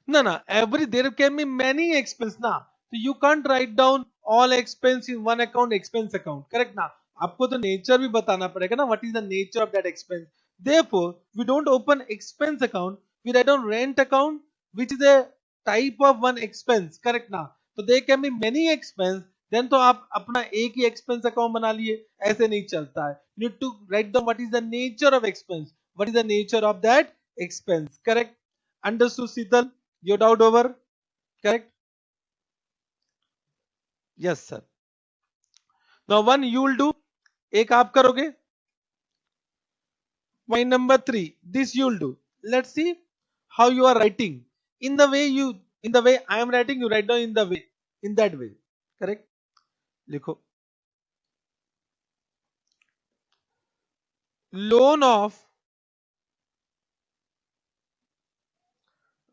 No. There can be many expense ना. So you can't write down all expense in one account, expense account. Correct ना? आपको तो nature भी बताना पड़ेगा ना. What is the nature of that expense? Therefore, we don't open expense account. We write down rent account, which is a type of one expense. Correct ना? So there can be many expense. Then तो आप अपना एक ही expense account बना लिए. ऐसे नहीं चलता है. You need to write down what is the nature of expense. What is the nature of that expense? Correct? Understood, Sital? Your doubt over? Correct? Yes, sir. Now one you will do. एक आप करोगे. Point number 3. This you will do. Let's see how you are writing. In the way I am writing, you write down in that way. Correct? लिखो. Loan of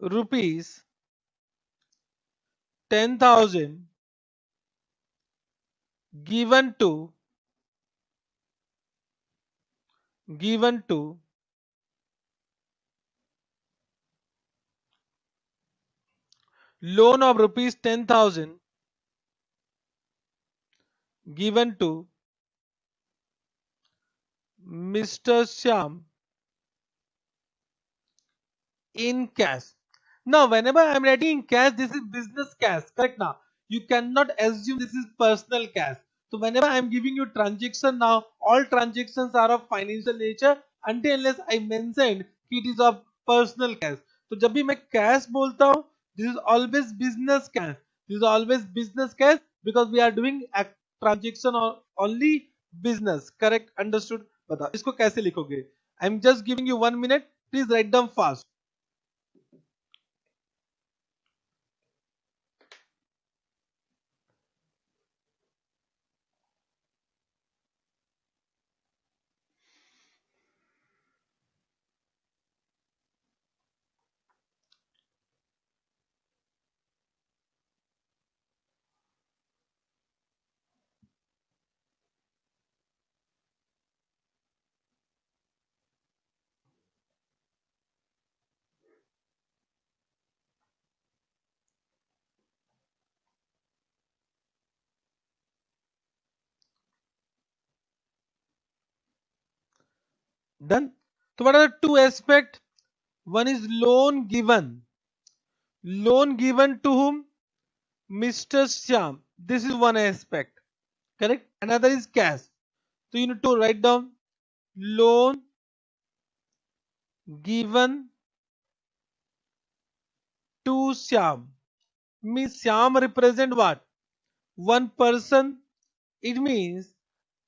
rupees 10,000 given to loan of rupees 10,000 given to Mr. Shyam in cash. Now whenever I am writing in cash, this is business cash. Correct now? You cannot assume this is personal cash. So whenever I am giving you transaction now, all transactions are of financial nature until unless I mentioned it is of personal cash. तो जब भी मैं cash बोलता हूँ, this is always business cash. This is always business cash because we are doing a transaction or only business. Correct? Understood? बताओ इसको कैसे लिखोगे? I am just giving you 1 minute. Please write down fast. Done. So what are the two aspects? One is loan given. Loan given to whom? Mr. Shyam. This is one aspect. Correct? Another is cash. So you need to write down loan given to Shyam. Means Shyam represent what? One person. It means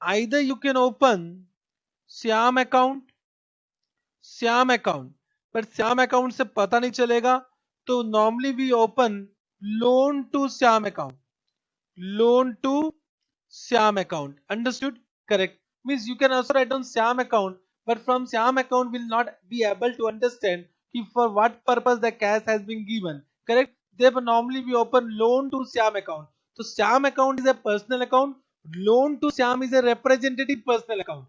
either you can open Shyam account, but Shyam account से पता नहीं चलेगा. तो normally we open loan to Shyam account. Loan to Syam account. Understood? Correct. Means you can also write down Syam account, but from Syam account will not be able to understand if for what purpose the cash has been given. Correct. Therefore, normally we open loan to Syam account. So Syam account is a personal account. Loan to Syam is a representative personal account.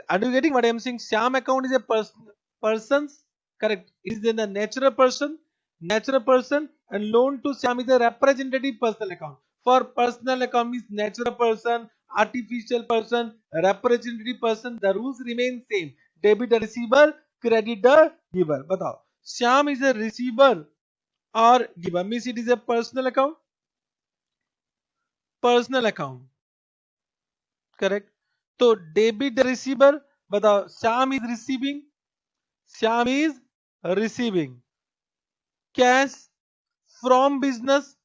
Are you getting what I am saying? Syam account is a person's. Correct. It is in a natural person, and loan to Syam is a representative personal account. For personal account means natural person, artificial person, representative person, the rules remain same. Debit the receiver, credit the giver. Batao. Syam is a receiver or giver, means it is a personal account. Personal account. Correct. So debit the receiver, batao. Syam is receiving. Syam is receiving cash from business.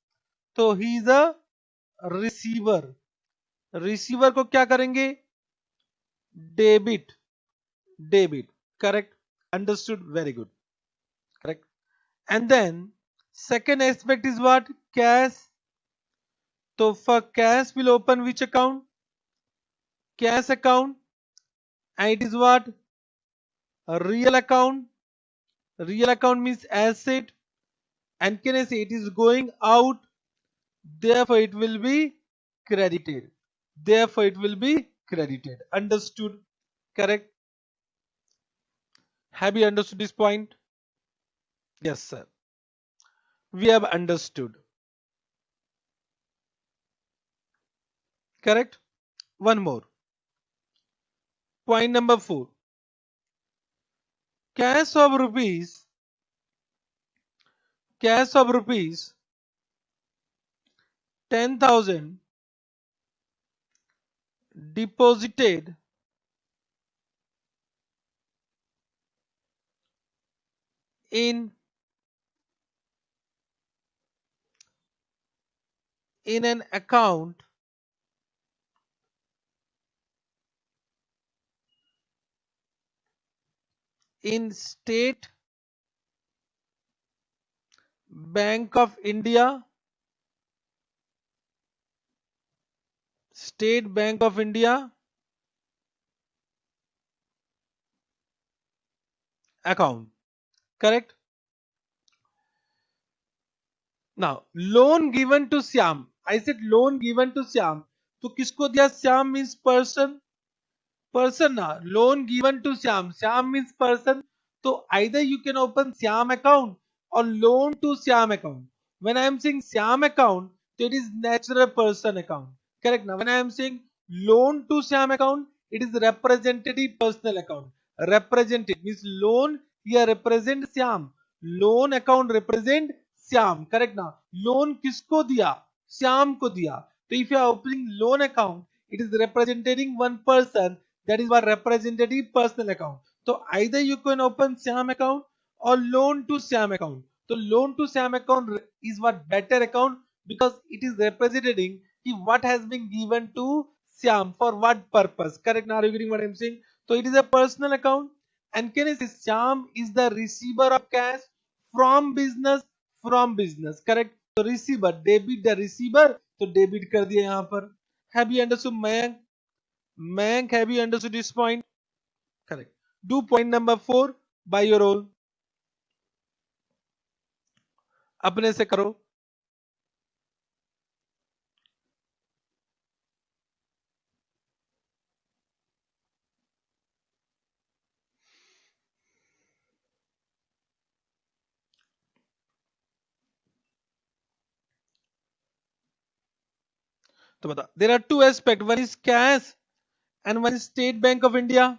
तो he is a receiver. Receiver को क्या करेंगे? Debit. Correct. Understood. Very good. Correct. And then second aspect is what? Cash. So for cash will open which account? Cash account. And it is what? A real account. Real account means asset. And can I say it is going out? Therefore it will be credited. Understood? Correct. Have you understood this point? Yes, sir. We have understood. Correct. One more. Point number 4. Cash of rupees 10,000 deposited in an account in State Bank of India, account. Correct. Now loan given to Syam. I said loan given to Syam. तो किसको दिया? Syam means person. ना. Loan given to Syam. Syam means person. So either you can open Syam account or loan to Syam account. When I am saying Syam account, it is natural person account. Correct. Now when I am saying loan to Syam account, it is representative personal account. Representative means loan here represent Syam. Loan account represent Syam. Correct. Now loan किसको दिया? Syam को दिया. So if you are opening loan account, it is representing one person. That is what representative personal account. So either you can open Syam account or loan to Syam account. So loan to Syam account is what better account, because it is representing what has been given to Syam for what purpose. Correct? Now are you getting what I am saying? So it is a personal account, and can I say Syam is the receiver of cash from business. Correct? So receiver, debit the receiver. तो debit कर दिया यहाँ पर. Have you understood, Mayank? Have you understood this point? Correct. Do point number 4 by your own. अपने से करो. तो बता. There are two aspects. One is cash and one is State Bank of India.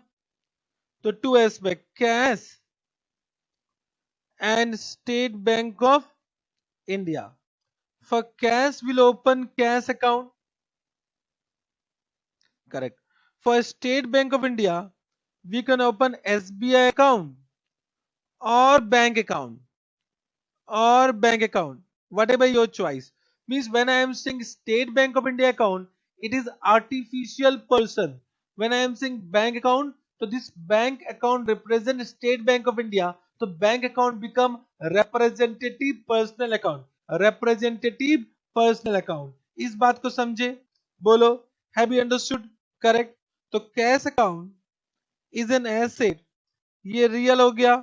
तो two aspects, cash and State Bank of India. For cash, we'll open cash account. Correct. For State Bank of India, we can open SBI account or bank account. Whatever your choice. Means when I am saying State Bank of India account, it is artificial person. When I am saying bank account, so this bank account represents State Bank of India. So bank account become representative personal account. इस बात को समझे. बोलो, have you understood? Correct. तो cash account is an asset, ये real हो गया,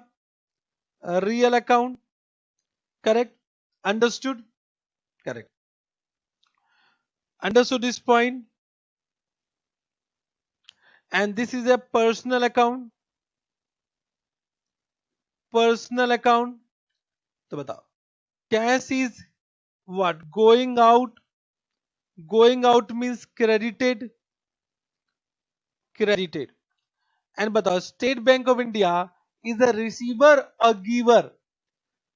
real account. Correct, understood? Correct, understood this point. And this is a personal account, personal account. तो बताओ, cash is what? Going out, going out means credited, credited. And बताओ, state bank of India is a receiver or giver?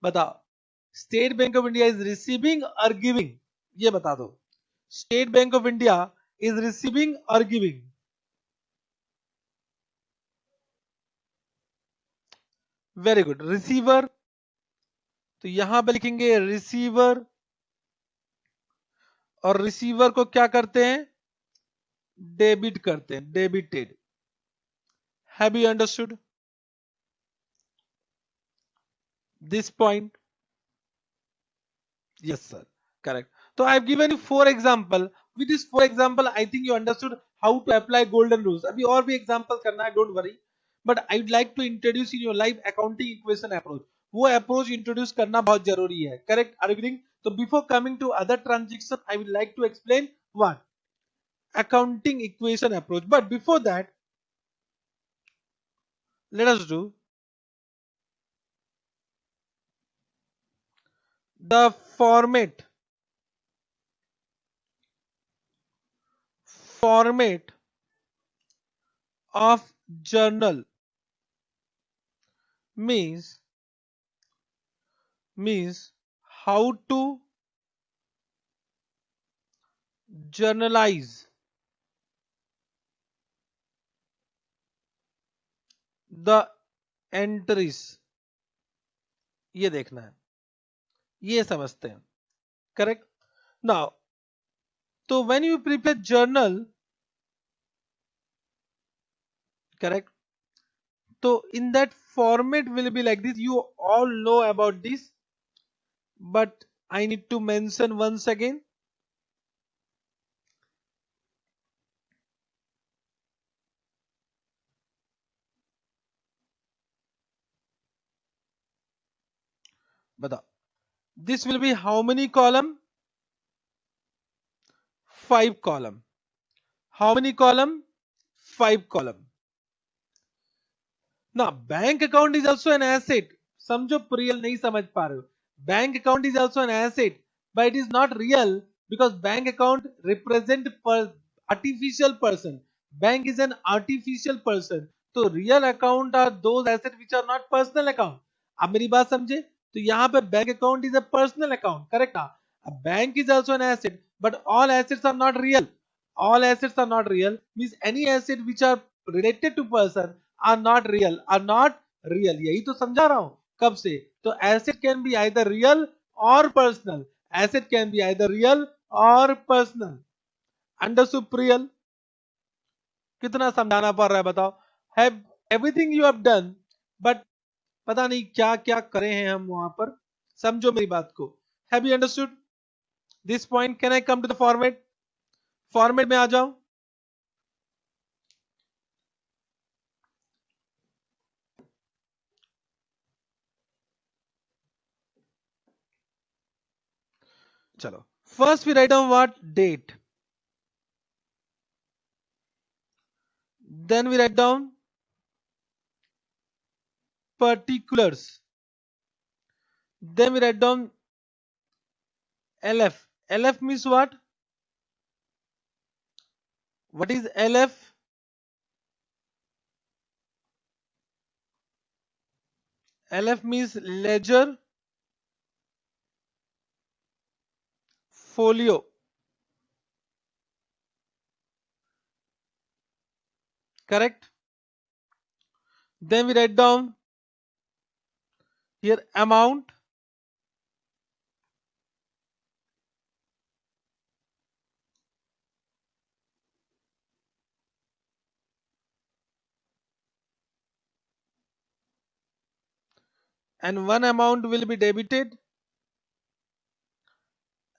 बताओ, state bank of India is receiving और giving? ये बता दो, state bank of India is receiving और giving? Very good, receiver. तो यहां पे लिखेंगे रिसीवर, और रिसीवर को क्या करते हैं? डेबिट करते हैं, debited. Have you understood this point? Yes, sir. Correct. So I've given you 4 example. With this 4 example, I think you understood how to apply golden rules. अभी और भी example करना है, don't worry. But I'd like to introduce in your life accounting equation approach. वो approach introduce करना बहुत जरूरी है. Correct? Are you getting? So before coming to other transaction, I would like to explain what accounting equation approach. But before that, let us do the format of journal means how to journalize the entries, ये देखना है, ये समझते हैं। Correct. Now, तो when you prepare journal, correct, तो in that format will be like this, you all know about this, but I need to mention once again. बताओ, this will be how many column? 5 column. How many column? 5 column. Now bank account is also an asset. समझो, real नहीं समझ पा रहे हो। Bank account is also an asset, but it is not real, because bank account represent artificial person. Bank is an artificial person. तो real account are those asset which are not personal account. आप मेरी बात समझे? तो यहाँ पे bank account is a personal account, correct ना? Bank is also an asset, but all assets are not real. All assets are not real means any asset which are related to person are not real, are not real। यही तो समझा रहा हूं कब से। तो asset can be either real or personal, asset can be either real or personal। understood real? कितना समझाना पड़ रहा है बताओ? have everything you have done, but पता नहीं क्या क्या करे हैं हम वहां पर। समझो मेरी बात को। have you understood this point? can I come to the format में आ जाओ। चलो, first we write down what? Date, then we write down particulars, then we write down LF. LF means what? What is LF? LF means ledger folio, correct? Then we write down here amount, and one amount will be debited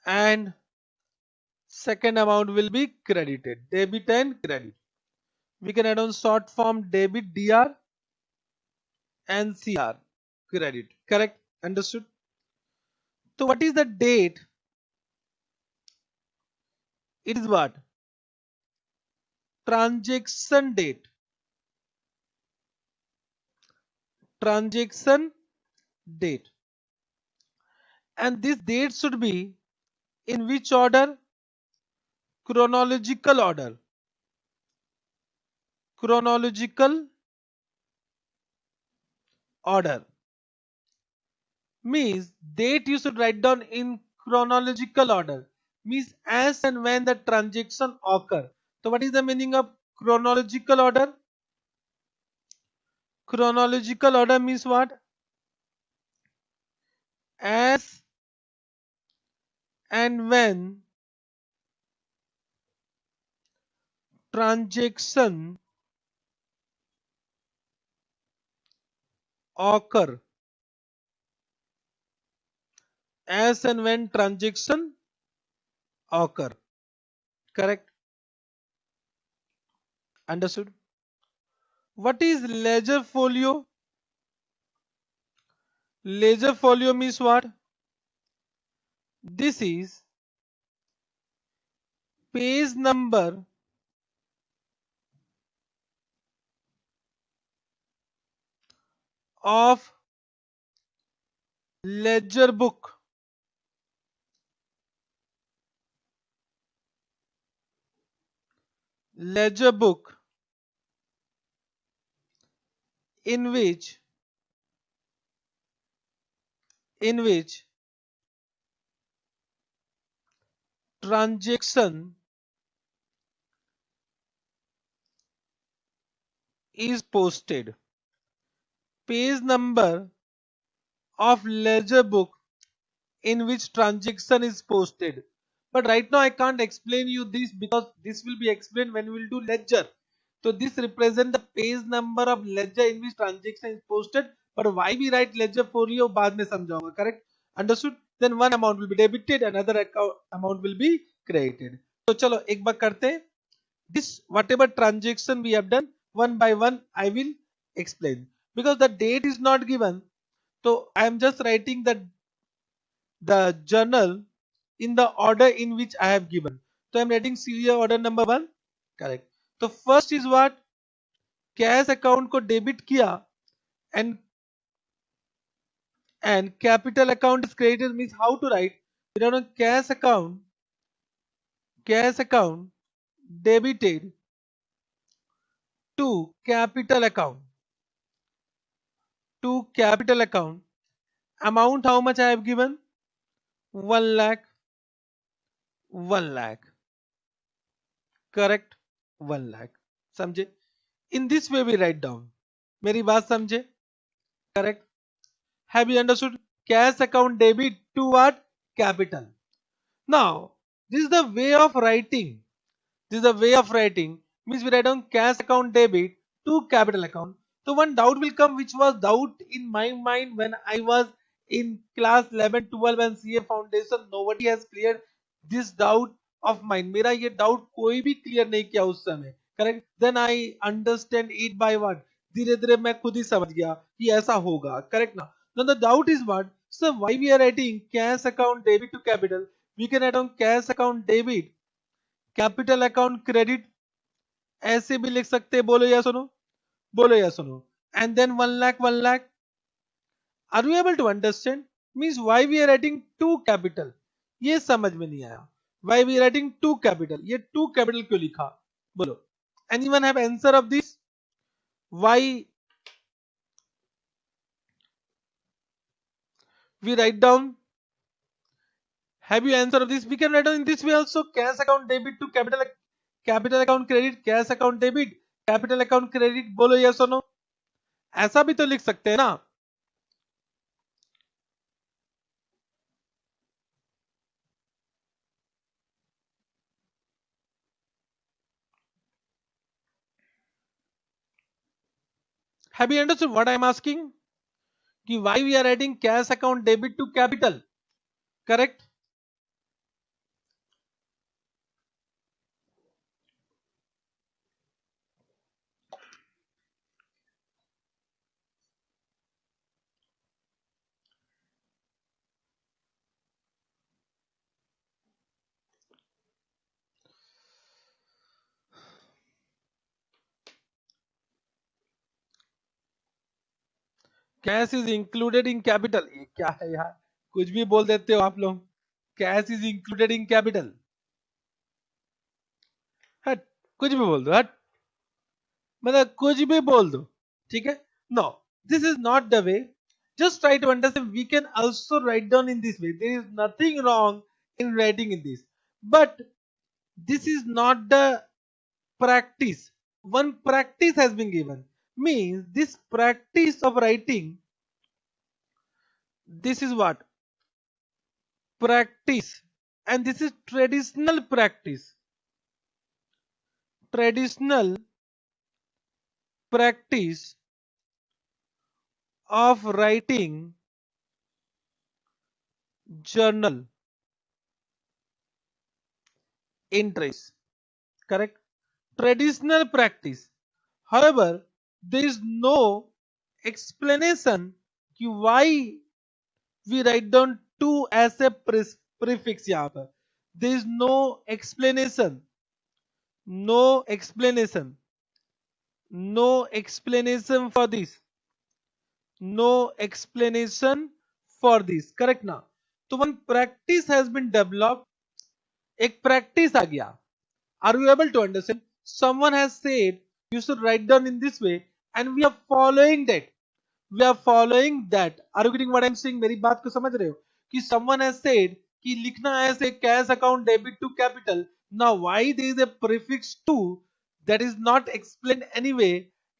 and second amount will be credited. Debit and credit. We can add on short form debit DR and CR, credit. Correct? Understood? So what is the date? It is what? Transaction date. Transaction date. And this date should be in which order? Chronological order. Chronological order. Means date you should write down in chronological order. Means as and when the transaction occur. So what is the meaning of chronological order? Chronological order means what? As and when transaction occur. As and when transaction occur. Correct? Understood? What is ledger folio? Ledger folio means what? This is page number of ledger book. Ledger book in which transaction is posted. Page number of ledger book in which transaction is posted. But right now I can't explain you this because this will be explained when we will do ledger. So this represents the page number of ledger in which transaction is posted. But why we write ledger folio बाद में समझाऊंगा. Correct? Understood? Then one amount will be debited, another amount will be credited. So चलो एक बार करते हैं. This whatever transaction we have done one by one I will explain because the date is not given. So I am just writing the journal in the order in which I have given. So I am writing serial order number 1. Correct. So first is what? Cash account को debit किया and capital account is credited. Means how to write? We write on cash account debited to capital account. Amount how much I have given? 1 lakh. 1 lakh. Correct? 1 lakh. समझे? In this way we write down. मेरी बात समझे? Correct? Have you understood? Cash account debit to what? Capital. Now, this is the way of writing. Means we write down cash account debit to capital account. So one doubt will come, which was doubt in my mind when I was in class 11, 12 and CA foundation. Nobody has cleared this doubt of mine. मेरा ये doubt कोई भी clear नहीं किया उस समय. Correct? Then I understand it by what? धीरे धीरे मैं खुद ही समझ गया कि ऐसा होगा. Correct ना? Now the doubt is what? So why we are writing cash account debit to capital? We can add on cash account debit, capital account credit. ऐसे भी लिख सकते हैं. बोलो या सुनो. And then 1 lakh. Are you able to understand? Means why we are writing to capital? ये समझ में नहीं आया. Why we are writing to capital? ये to capital क्यों लिखा? बोलो. Anyone have answer of this? Why we write down? Have you answer of this? We can write down in this way also. Cash account debit to capital account credit. Cash account debit, capital account credit. बोलो yes or no? ऐसा भी तो लिख सकते हैं ना. Have you understood what I am asking? कि why we are writing cash account debit to capital? Correct? Cash is included in capital, ये क्या है यार, कुछ भी बोल देते हो आप लोग। Cash is included in capital, हट, कुछ भी बोल दो, हट, मतलब कुछ भी बोल दो, ठीक है। No, this is not the way. Just try to understand, we can also write down in this way, there is nothing wrong in writing in this, but this is not the practice. One practice has been given, means this practice of writing, this is what practice, and this is traditional practice, traditional practice of writing journal entries, correct, traditional practice. However, there is no explanation कि why we write down to as a prefix यहाँ पर, there is no explanation, no explanation, no explanation for this, no explanation for this, correct ना। तो one practice has been developed, एक practice आ गया। Are you able to understand? Someone has said you should write down in this way, and we are following that, we are following that. Are you getting what I'm saying? मेरी बात को समझ रहे हो कि someone has said कि लिखना है ऐसे cash account debit to capital. Now why there is a prefix to, that is not explained anyway.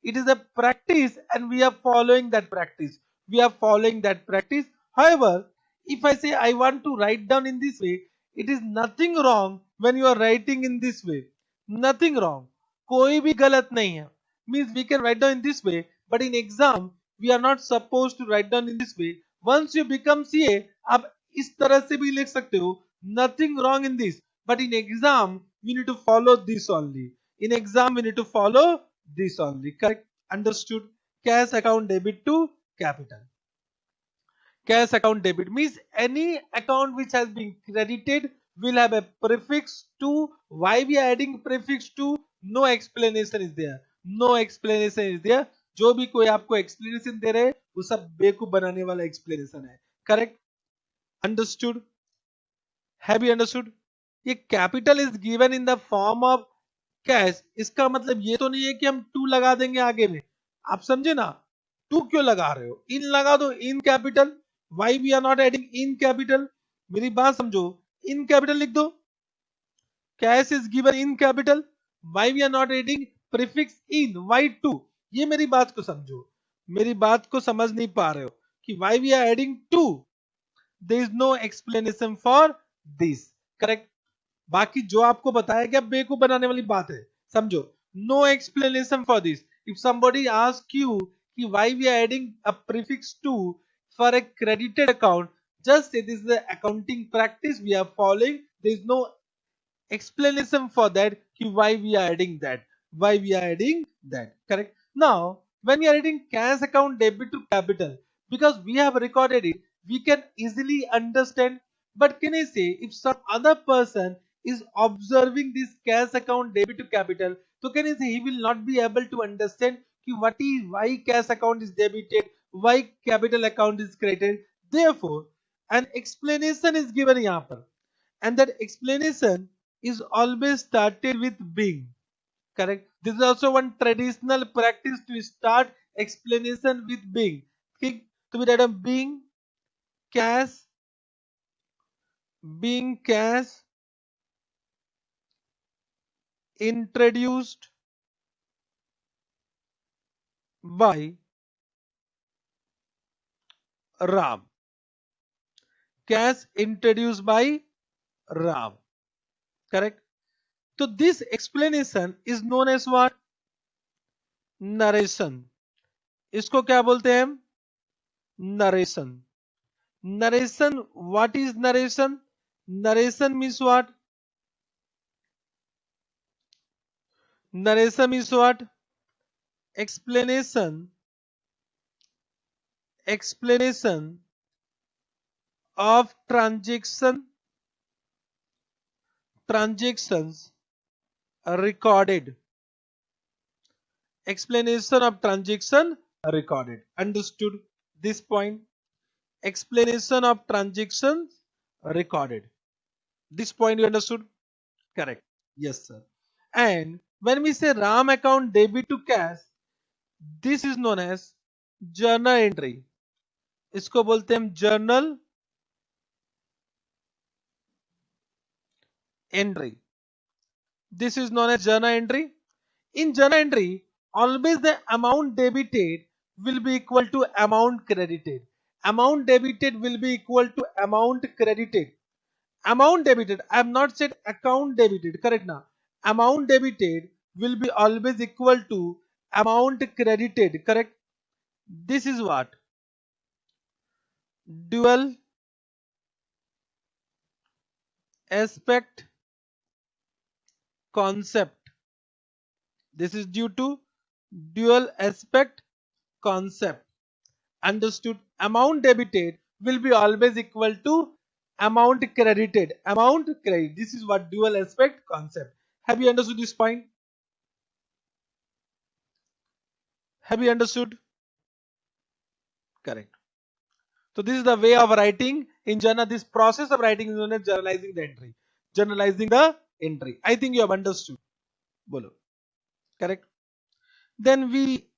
It is a practice and we are following that practice, we are following that practice. However, if I say I want to write down in this way, it is nothing wrong when you are writing in this way, nothing wrong, कोई भी गलत नहीं है, means we can write down in this way, but in exam we are not supposed to write down in this way. Once you become CA, आप इस तरह से भी लिख सकते हो, nothing wrong in this, but in exam we need to follow this only, in exam we need to follow this only, correct, understood? Cash account debit to capital, cash account debit means any account which has been credited will have a prefix to. Why we are adding prefix to? No explanation is there, no explanation is there. जो भी कोई आपको explanation दे रहे हैं वो सब बेवकूफ बनाने वाला explanation है, correct, understood? Have you understood? ये capital is given in the form of cash, इसका मतलब ये तो नहीं है कि हम टू लगा देंगे आगे में, आप समझे ना, टू क्यों लगा रहे हो, इन लगा दो, in capital. Why we are not adding in capital, मेरी बात समझो, इन कैपिटल लिख दो, cash is given in capital, why we are not adding prefix in, why to, ये मेरी बात को समझो, मेरी बात को समझ नहीं पा रहे हो कि why we are adding to, there is no explanation for this, correct. बाकी जो आपको बताया गया बेवकूफ बनाने वाली बात है, समझो, no explanation for this. If somebody ask you कि why we are adding a prefix to for a credited account, just say this is the accounting practice we are following, there is no explanation for that कि why we are adding that, why we are adding that, correct. Now when we are adding cash account debit to capital, because we have recorded it, we can easily understand. But can I say if some other person is observing this cash account debit to capital, so can I say he will not be able to understand कि what is, why cash account is debited, why capital account is credited. Therefore an explanation is given यहाँ पर, and that explanation is always started with being, correct. This is also one traditional practice to start explanation with being, ठीक, तो we write down cash, being cash introduced by Ram, cash introduced by Ram, correct. So this explanation is known as what? Narration. इसको क्या बोलते हैं हम? Narration. Narration, what is narration? Narration means what? Narration means what? Explanation of transactions recorded. Explanation of transaction recorded. Understood? this point, explanation of transactions recorded. This point you understood? Correct. Yes, sir. And when we say RAM account debit to cash, this is known as journal entry. इसको बोलते हैं journal entry. This is known as journal entry. In journal entry, always the amount debited will be equal to amount credited. Amount debited will be equal to amount credited. Amount debited, I have not said account debited, correct now. Amount debited will be always equal to amount credited, correct. This is what? Dual aspect concept. This is due to dual aspect concept. Understood? Amount debited will be always equal to amount credited. Amount credit. This is what dual aspect concept. Have you understood this point? Have you understood? Correct. So this is the way of writing in journal. This process of writing is known as journalizing the entry. Journalizing the entry. I think you have understood. Bolo. Correct. Then we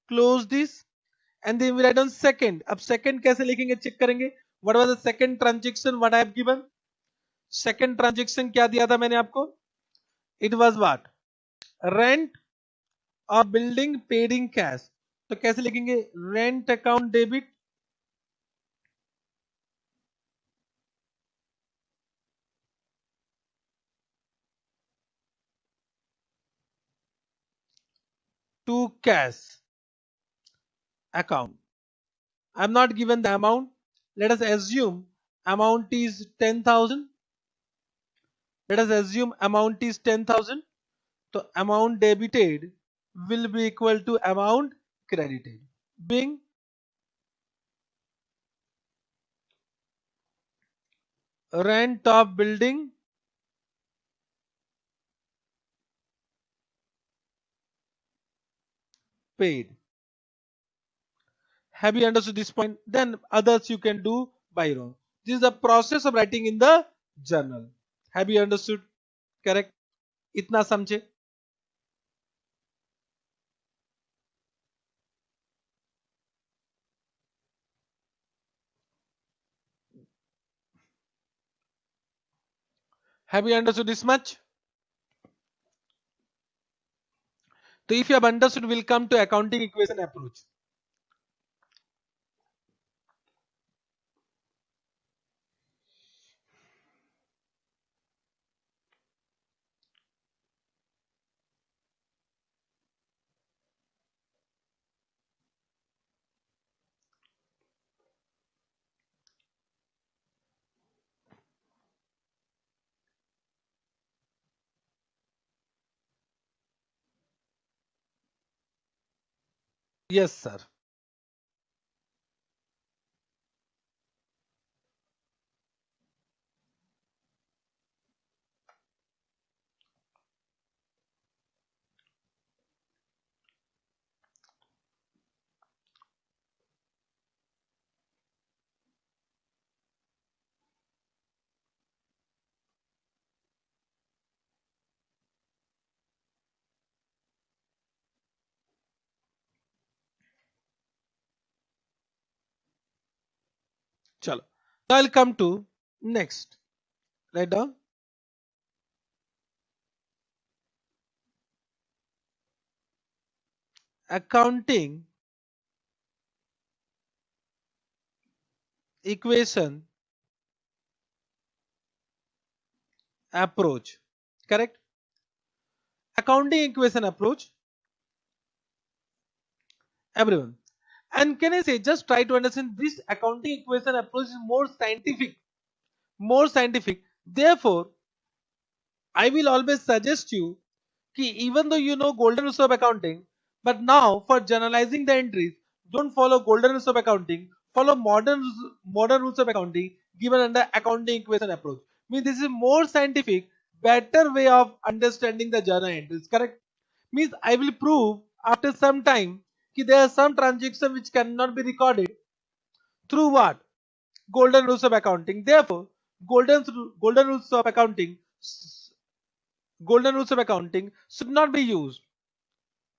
close this and then we write down second. अब second कैसे लिखेंगे check करेंगे. What was the second transaction what I have given? Second transaction क्या दिया था मैंने आपको? It was what? Rent or building paid in cash. तो कैसे लिखेंगे? Rent account debit to cash account. I am not given the amount. Let us assume amount is 10,000. Let us assume amount is 10,000. So amount debited will be equal to amount credited. Being rent of building paid. Have you understood this point? Then others you can do by your own. This is the process of writing in the journal. Have you understood? Correct? इतना समझे? Have you understood this much? So if you have understood, we'll come to accounting equation approach. Yes, sir. Chalo. Now I'll come to next. Write down. Accounting equation approach. Correct? Accounting equation approach. Everyone. And can I say, just try to understand this accounting equation approach is more scientific. More scientific. Therefore, I will always suggest you कि even though you know golden rules of accounting, but now for generalizing the entries, don't follow golden rules of accounting, follow modern rules of accounting given under accounting equation approach. Means this is more scientific, better way of understanding the journal entries. Correct? Means I will prove after some time that there are some transactions which cannot be recorded. through what? Golden rules of accounting. Therefore, golden rules of accounting golden rules of accounting should not be used.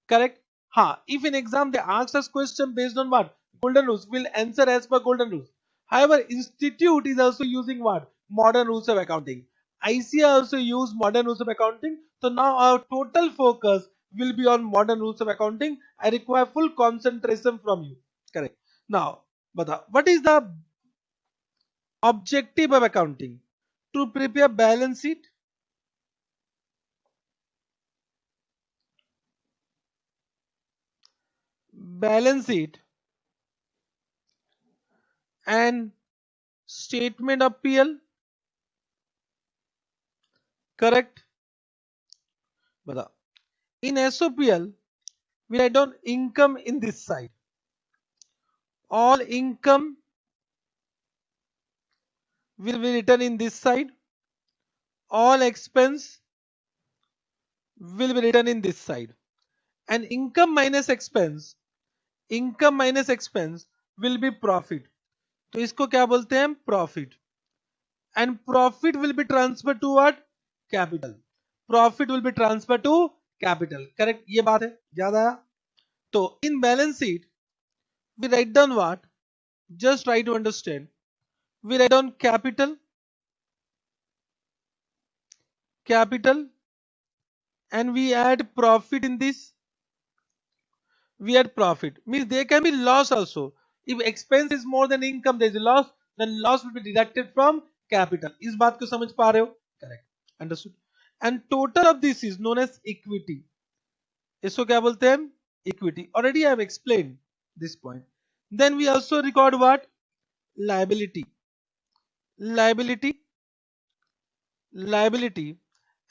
Correct? Ha. If in exam they ask us question based on what? Golden rules, we'll answer as per golden rules. However, institute is also using what? Modern rules of accounting. ICA also use modern rules of accounting. So now our total focus will be on modern rules of accounting. I require full concentration from you. Correct. Now, what is the objective of accounting? To prepare balance sheet, balance sheet and statement of PL. Correct. But in SOPL, we write down income in this side. All income will be written in this side. All expense will be written in this side. And income minus expense will be profit. तो इसको क्या बोलते हैं? Profit. And profit will be transferred to what? Capital. Profit will be transferred to capital. Correct? ये बात है, याद आया? तो in balance sheet we write down what? Just try to understand. We write down capital, and we add profit in this. We add profit. Means there can be loss also. If expense is more than income, there is a loss. Then loss will be deducted from capital. इस बात को समझ पा रहे हो? Correct. Understood. And total of this is known as equity. इसको क्या बोलते हैं? Equity. Already I have explained this point. Then we also record what? Liability,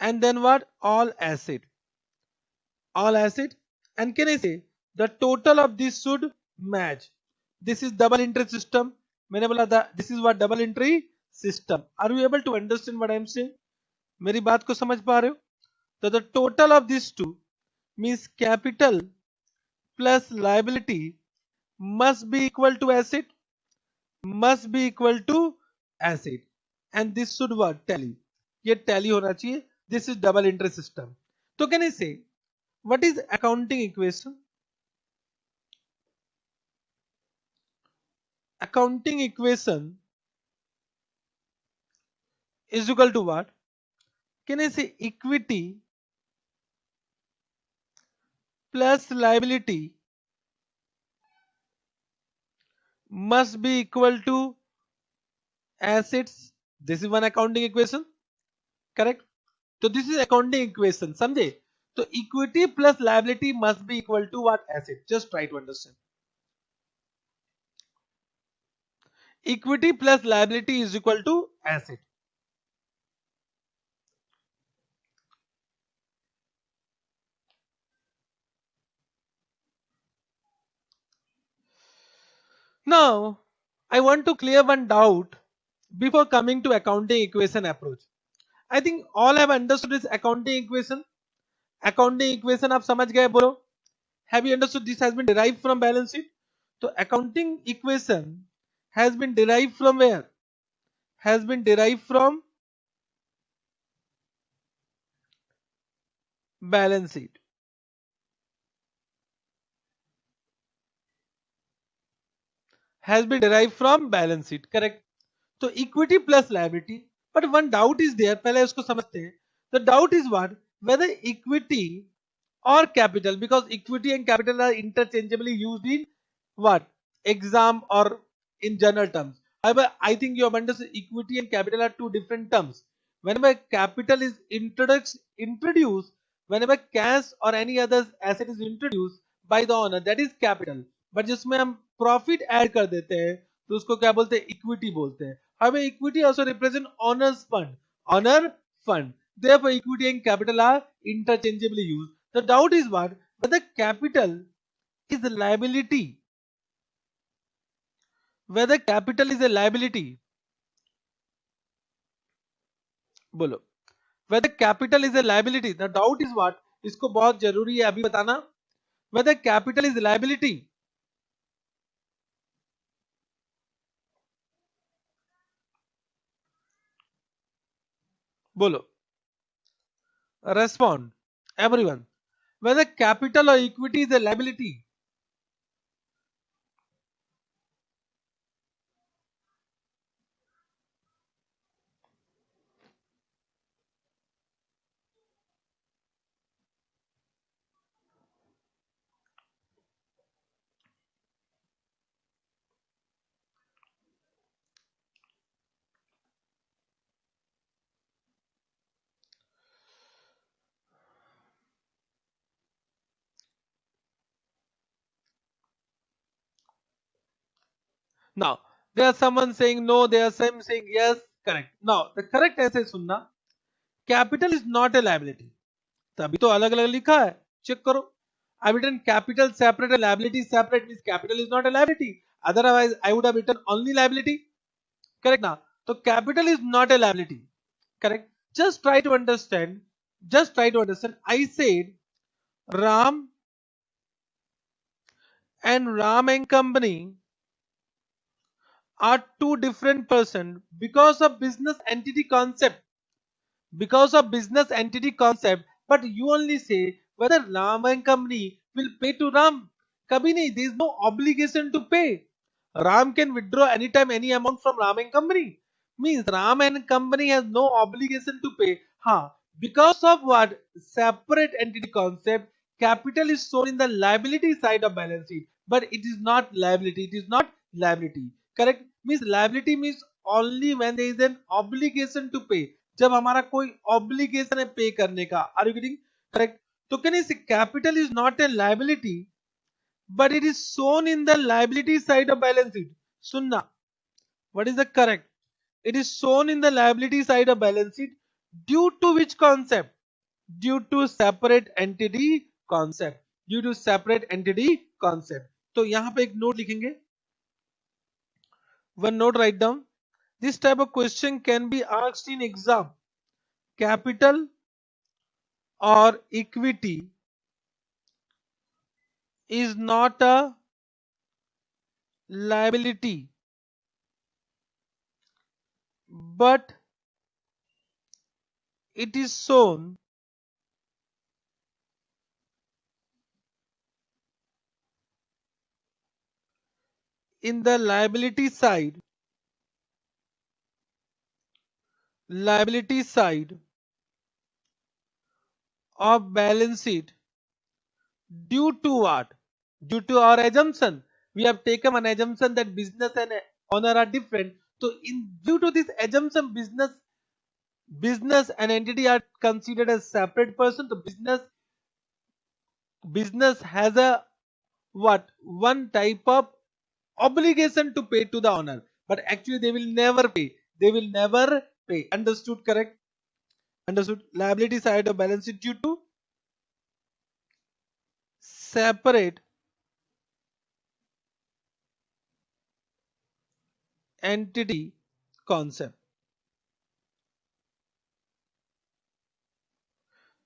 and then what? All asset. And can I say the total of this should match? This is double entry system. मैंने बोला था this is what? Double entry system. Are you able to understand what I am saying? मेरी बात को समझ पा रहे हो? तो the total of these two means capital plus liability must be equal to asset. And this should what? Tally. ये tally होना चाहिए. This is double entry system. So can I say what is accounting equation? Accounting equation is equal to what? Can I say equity plus liability must be equal to assets? This is one accounting equation. Correct? So this is accounting equation. समझे? So equity plus liability must be equal to what? Asset. Just try to understand. Equity plus liability is equal to asset. Now, I want to clear one doubt before coming to accounting equation approach. I think all have understood this accounting equation. Accounting equation आप समझ गए बोलो? Have you understood this has been derived from balance sheet? So accounting equation has been derived from where? Has been derived from balance sheet. Has been derived from balance sheet. Correct? So equity plus liability. But one doubt is there. पहले उसको समझते हैं. The doubt is what? Whether equity or capital, because equity and capital are interchangeably used in what? Exam or in general terms. However, I think you have understood equity and capital are two different terms. Whenever capital is introduced, whenever cash or any other asset is introduced by the owner, that is capital. But जिसमें हम profit add कर देते हैं, तो उसको क्या बोलते हैं? Equity बोलते हैं. However, equity also represent owner's fund. Therefore, equity and capital are interchangeably used. The doubt is what? Whether capital is a liability. Whether capital is a liability. बोलो. Whether capital is a liability. The doubt is what? इसको बहुत जरूरी है अभी बताना. Whether capital is a liability. बोलो, respond everyone, whether capital or equity is a liability. Now there are someone saying no, there are some saying yes. Correct. Now the correct answer is सुनना, capital is not a liability. तभी तो अलग अलग लिखा है, check करो. I've written capital separate and liability separate, means capital is not a liability. Otherwise I would have written only liability. Correct now. So capital is not a liability. Correct. Just try to understand. Just try to understand. I said Ram and company are two different persons because of business entity concept. Because of business entity concept, but you only say whether Ram and company will pay to Ram. Kabhi nahi, there is no obligation to pay. Ram can withdraw anytime any amount from Ram and company. Means Ram and company has no obligation to pay. Ha, because of what? Separate entity concept, capital is shown in the liability side of balance sheet, but it is not liability. It is not liability. Correct? Means liability means only when there is an obligation to pay. जब हमारा कोई obligation है pay करने का. Are you getting correct? तो can say capital is not a liability but it is shown in the liability side of balance sheet. सुनना, what is the correct? It is shown in the liability side of balance sheet due to which concept? Due to separate entity concept. Due to separate entity concept. तो यहां पे एक note लिखेंगे, one note write down. This type of question can be asked in exam. Capital or equity is not a liability, but it is shown in the liability side of balance sheet due to what? Due to our assumption. We have taken an assumption that business and owner are different. So in due to this assumption, business and entity are considered as separate person. So business has a what? One type of obligation to pay to the owner, but actually they will never pay. They will never pay. Understood? Correct? Understood. Liability side of balance sheet due to separate entity concept.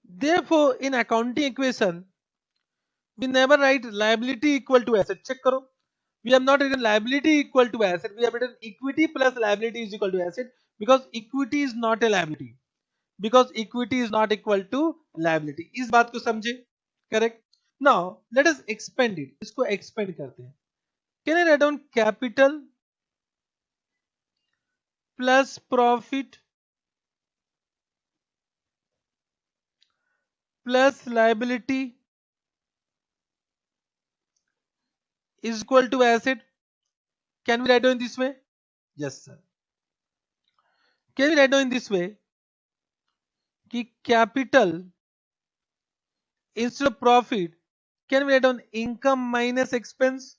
Therefore, in accounting equation, we never write liability equal to asset. Check karo. We have not written liability equal to asset. We have written equity plus liability is equal to asset, because equity is not a liability. Because equity is not equal to liability. इस बात को समझे? Correct? Now let us expand it. इसको expand करते हैं. Can I write down capital plus profit plus liability is equal to asset? Can we write down in this way? Yes, sir. Can we write down in this way? कि capital instead of profit, can we write down income minus expense?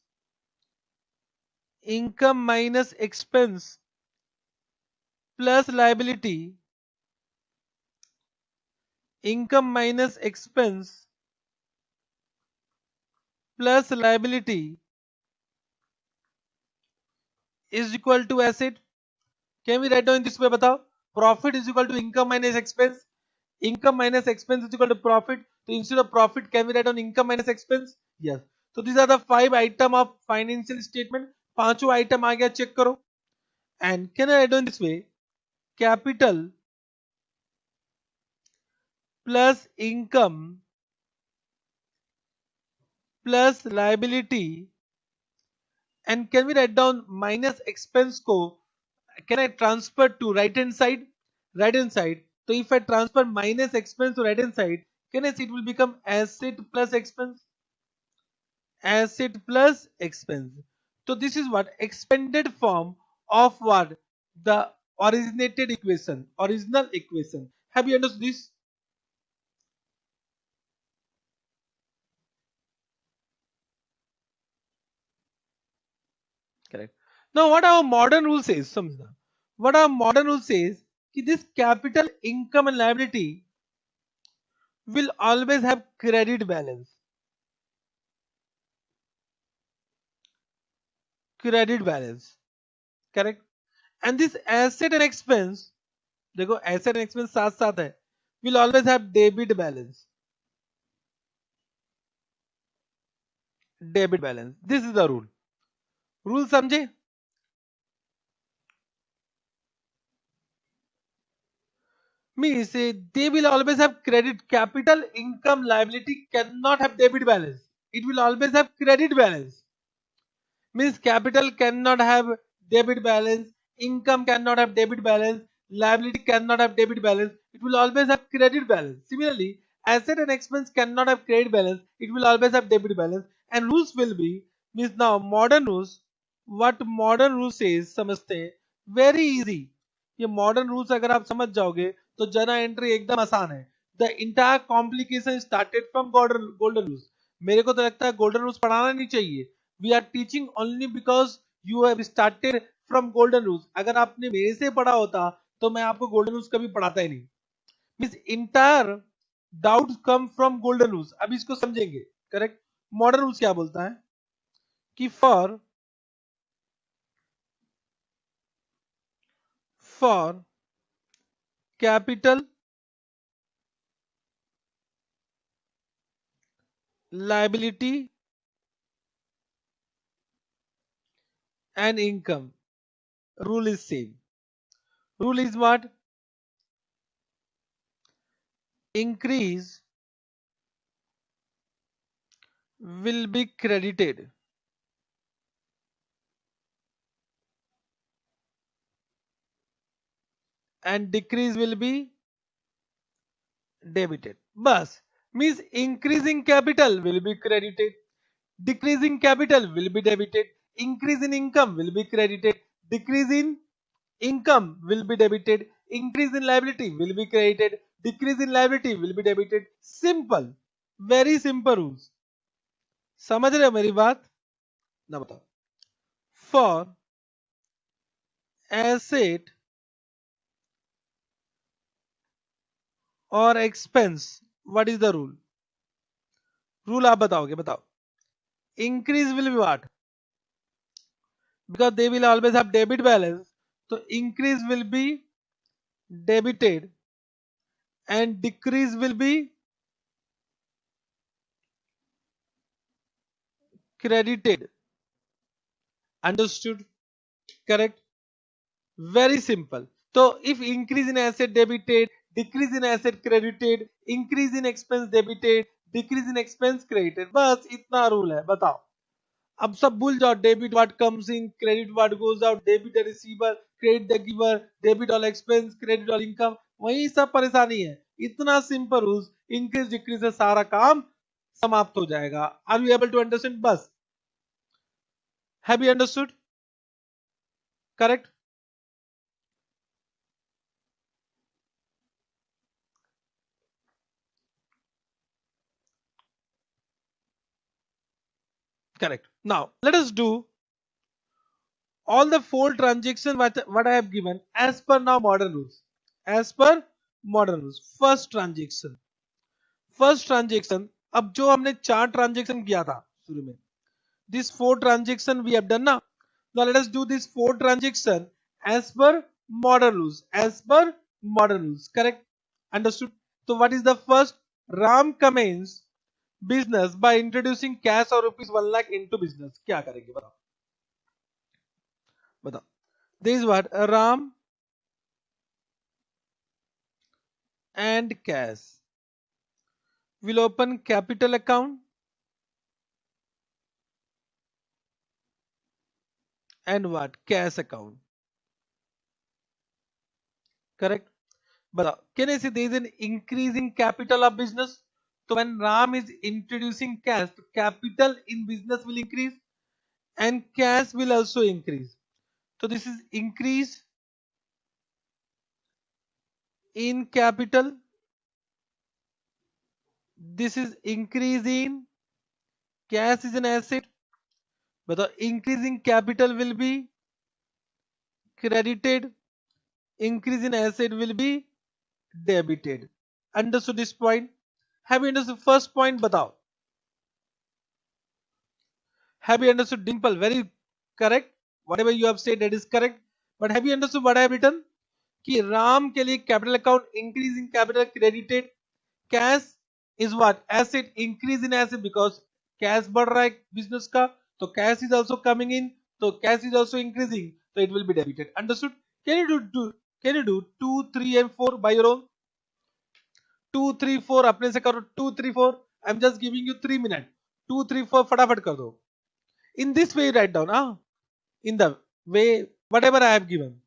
Income minus expense plus liability. Income minus expense plus liability is equal to asset. Can we write down in this way? बताओ. Profit is equal to income minus expense. Income minus expense is equal to profit. So instead of profit, can we write down income minus expense? Yes. So these are the 5 items of financial statement. पांचों item आ गया, check करो. And can I write down this way? Capital plus income plus liability, and can we write down minus expense को can I transfer to right hand side? Right hand side. So if I transfer minus expense to right hand side, can I see it will become asset plus expense? Asset plus expense. So this is what expanded form of what? The originated equation, original equation. Have you understood this? Correct. Now what our modern rule says, समझना. What our modern rule says कि this capital income and liability will always have credit balance. Credit balance. Correct. And this asset and expense, देखो asset and expense साथ साथ है, will always have debit balance. Debit balance. This is the rule. Rule समझे? Means they will always have credit. Capital income liability cannot have debit balance. It will always have credit balance. Means capital cannot have debit balance, income cannot have debit balance, liability cannot have debit balance. It will always have credit balance. Similarly, asset and expense cannot have credit balance. It will always have debit balance. And rules will be, means now modern rules. What modern rules says समझते हैं, very easy. ये modern rules अगर आप समझ जाओगे तो जना entry एकदम आसान है. The entire complication started from golden rules. मेरे को तो लगता है golden rules पढ़ाना नहीं चाहिए. We are teaching only because you have started from golden rules. अगर आपने मेरे से पढ़ा होता तो मैं आपको golden rules कभी पढ़ाता ही नहीं. Means entire doubts come from golden rules. अब इसको समझेंगे. करेक्ट. मॉडर्न रूल्स क्या बोलता है कि for capital liability and income, rule is same. Rule is what? Increase will be credited and decrease will be debited. Bus means increasing capital will be credited, decreasing capital will be debited, increase in income will be credited, decrease in income will be debited, increase in liability will be credited, decrease in liability will be debited. Simple, very simple rules. समझ रहे हो मेरी बात? ना बताओ. For asset or expense, what is the rule? Rule आप बताओगे, बताओ. Increase will be what? Because they will always have debit balance, so increase will be debited and decrease will be credited. Understood? Correct? Very simple. So if increase in asset debited, decrease in asset credited, increase in expense debited, decrease in expense credited, बस इतना rule है. बताओ. अब सब भूल जाओ. Debit what comes in, credit what goes out, debit the receiver, credit the giver, debit all expense, credit all income. वही सब परेशानी है. इतना सिंपल रूल्स, इंक्रीज डिक्रीज से सारा काम समाप्त हो जाएगा. Are you able to understand? बस. Have you understood? Correct. Correct. Now let us do all the 4 transactions what I have given as per now modern rules. As per modern rules. First transaction. अब जो हमने 4 transaction किया था शुरू में, this 4 transaction we have done now. Now let us do this 4 transaction as per modern rules. As per modern rules. Correct? Understood? So what is the first? Ram commence business by introducing cash or rupees 1 lakh into business. क्या करेंगे बताओ? बताओ. This is what? Ram and cash. will open capital account and what? Cash account. Correct? But can I say there is an increase in capital of business? So when Ram is introducing cash, capital in business will increase and cash will also increase. So this is increase in capital. This is increase in cash is an asset, but the increase in capital will be credited. Increase in asset will be debited. Understood this point? Have you understood first point? Batao. Have you understood Dimple? Very correct. Whatever you have said that is correct. But have you understood what I have written? कि राम के लिए capital account increase in capital credited cash is what asset increase in asset because cash बढ़ रहा है business का तो cash is also coming in तो cash is also increasing तो it will be debited understood can you do 2 3 and 4 by your own 2 3 4 अपने से करो 2 3 4 I am just giving you 3 minute 2 3 4 फटाफट कर दो इन this way right down in the way whatever I have given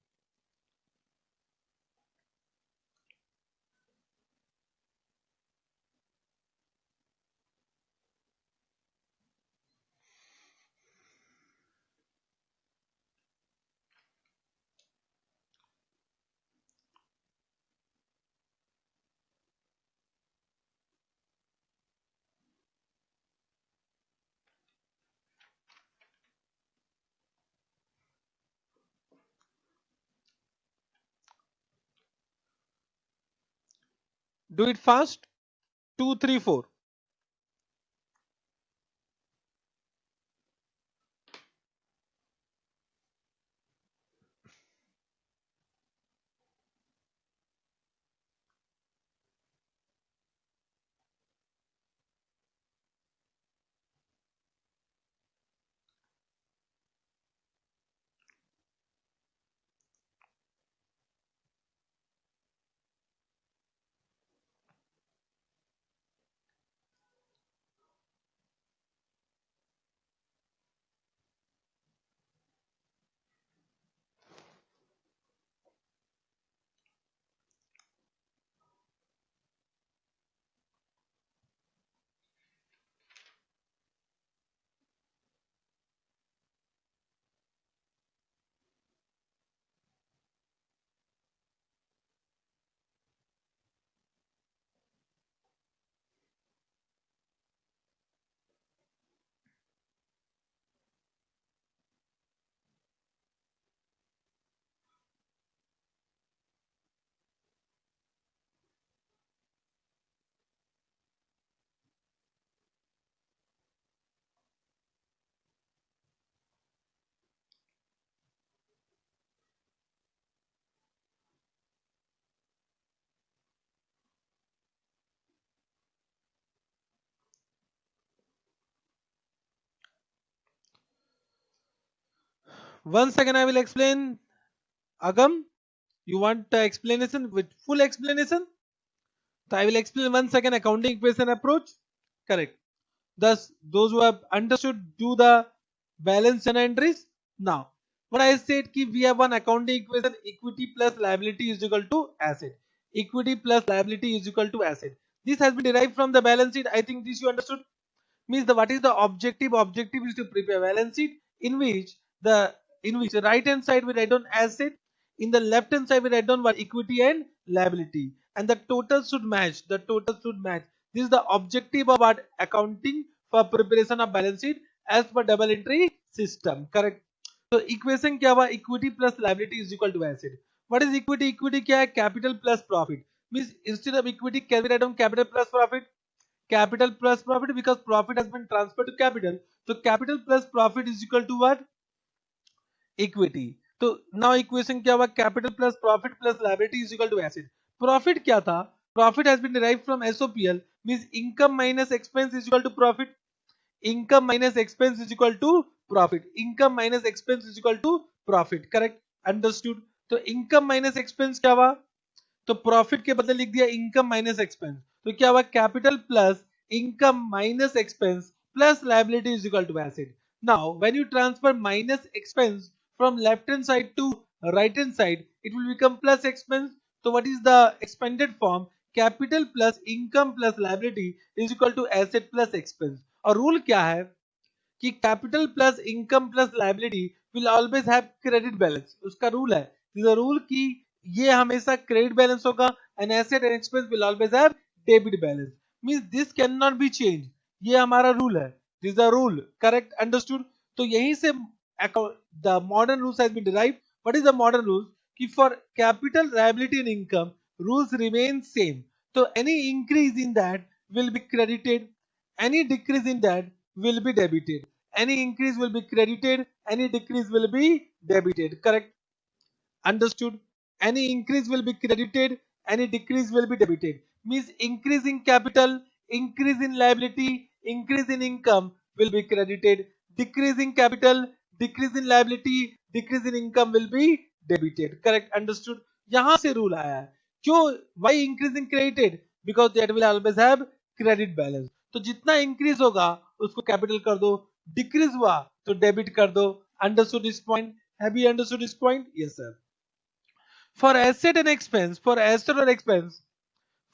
do it fast 2 3 4 once again I will explain Agam. You want the explanation with full explanation? So I will explain once again accounting equation approach. Correct. Thus, those who have understood do the balance and entries. Now, what I said कि we have one accounting equation equity plus liability is equal to asset. Equity plus liability is equal to asset. This has been derived from the balance sheet. I think this you understood. Means the what is the objective? Objective is to prepare balance sheet in which the right hand side we write down asset, in the left hand side we write down what equity and liability, and the total should match. The total should match. This is the objective of what accounting for preparation of balance sheet as per double entry system. Correct. So equation क्या हुआ? Equity plus liability is equal to asset. What is equity? Equity क्या है? Capital plus profit. Means instead of equity can we write down capital plus profit? Capital plus profit because profit has been transferred to capital. So capital plus profit is equal to what? Equity. तो now equation क्या हुआ? Capital plus profit plus liability is equal to asset. Profit क्या था? Profit has been derived from SOPL means income minus expense is equal to profit. Income minus expense is equal to profit. Income minus expense is equal to profit. Correct? Understood? तो income minus expense क्या हुआ? तो profit के बदले लिख दिया income minus expense. तो क्या हुआ, capital plus income minus expense plus liability is equal to asset. Now when you transfer minus expense from left hand side to right hand side, it will become plus expense. So what is the expanded form? Capital plus income plus liability is equal to asset plus expense. और rule क्या है कि capital plus income plus liability will always have credit balance. उसका rule है, rule की ये हमेशा credit balance होगा and asset and expense will always have debit balance. Means this can not be change. ये हमारा रूल है, this is the rule. Correct, understood. तो यहीं से the modern rules has been derived. What is the modern rules? कि for capital, liability and income rules remain same. So any increase in that will be credited, any decrease in that will be debited. Any increase will be credited, any decrease will be debited. Correct, understood. Any increase will be credited, any decrease will be debited. Means increase in capital, increase in liability, increase in income will be credited. Decrease in capital, decrease in liability, decrease in income will be debited. Correct, understood. यहाँ से rule आया है. क्यों? Why increasing credited? Because that will always have credit balance. तो जितना increase होगा उसको capital कर दो, decrease हुआ तो debit कर दो. Understood this point? Have you understood this point? Yes sir. For asset and expense, for asset or expense,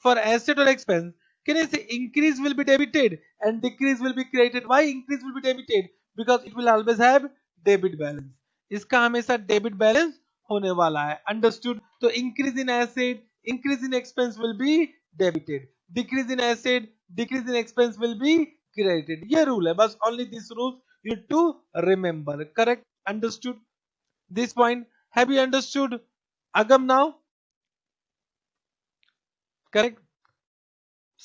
for asset or expense, can I say increase will be debited and decrease will be credited? Why increase will be debited? Because it will always have debit balance. इसका हमेशा debit balance होने वाला है. Understood? तो increase in asset, increase in expense will be debited. Decrease in asset, decrease in expense will be credited. ये rule है. बस only this rule you need to remember. Correct? Understood? This point. Have you understood Agam now? Correct?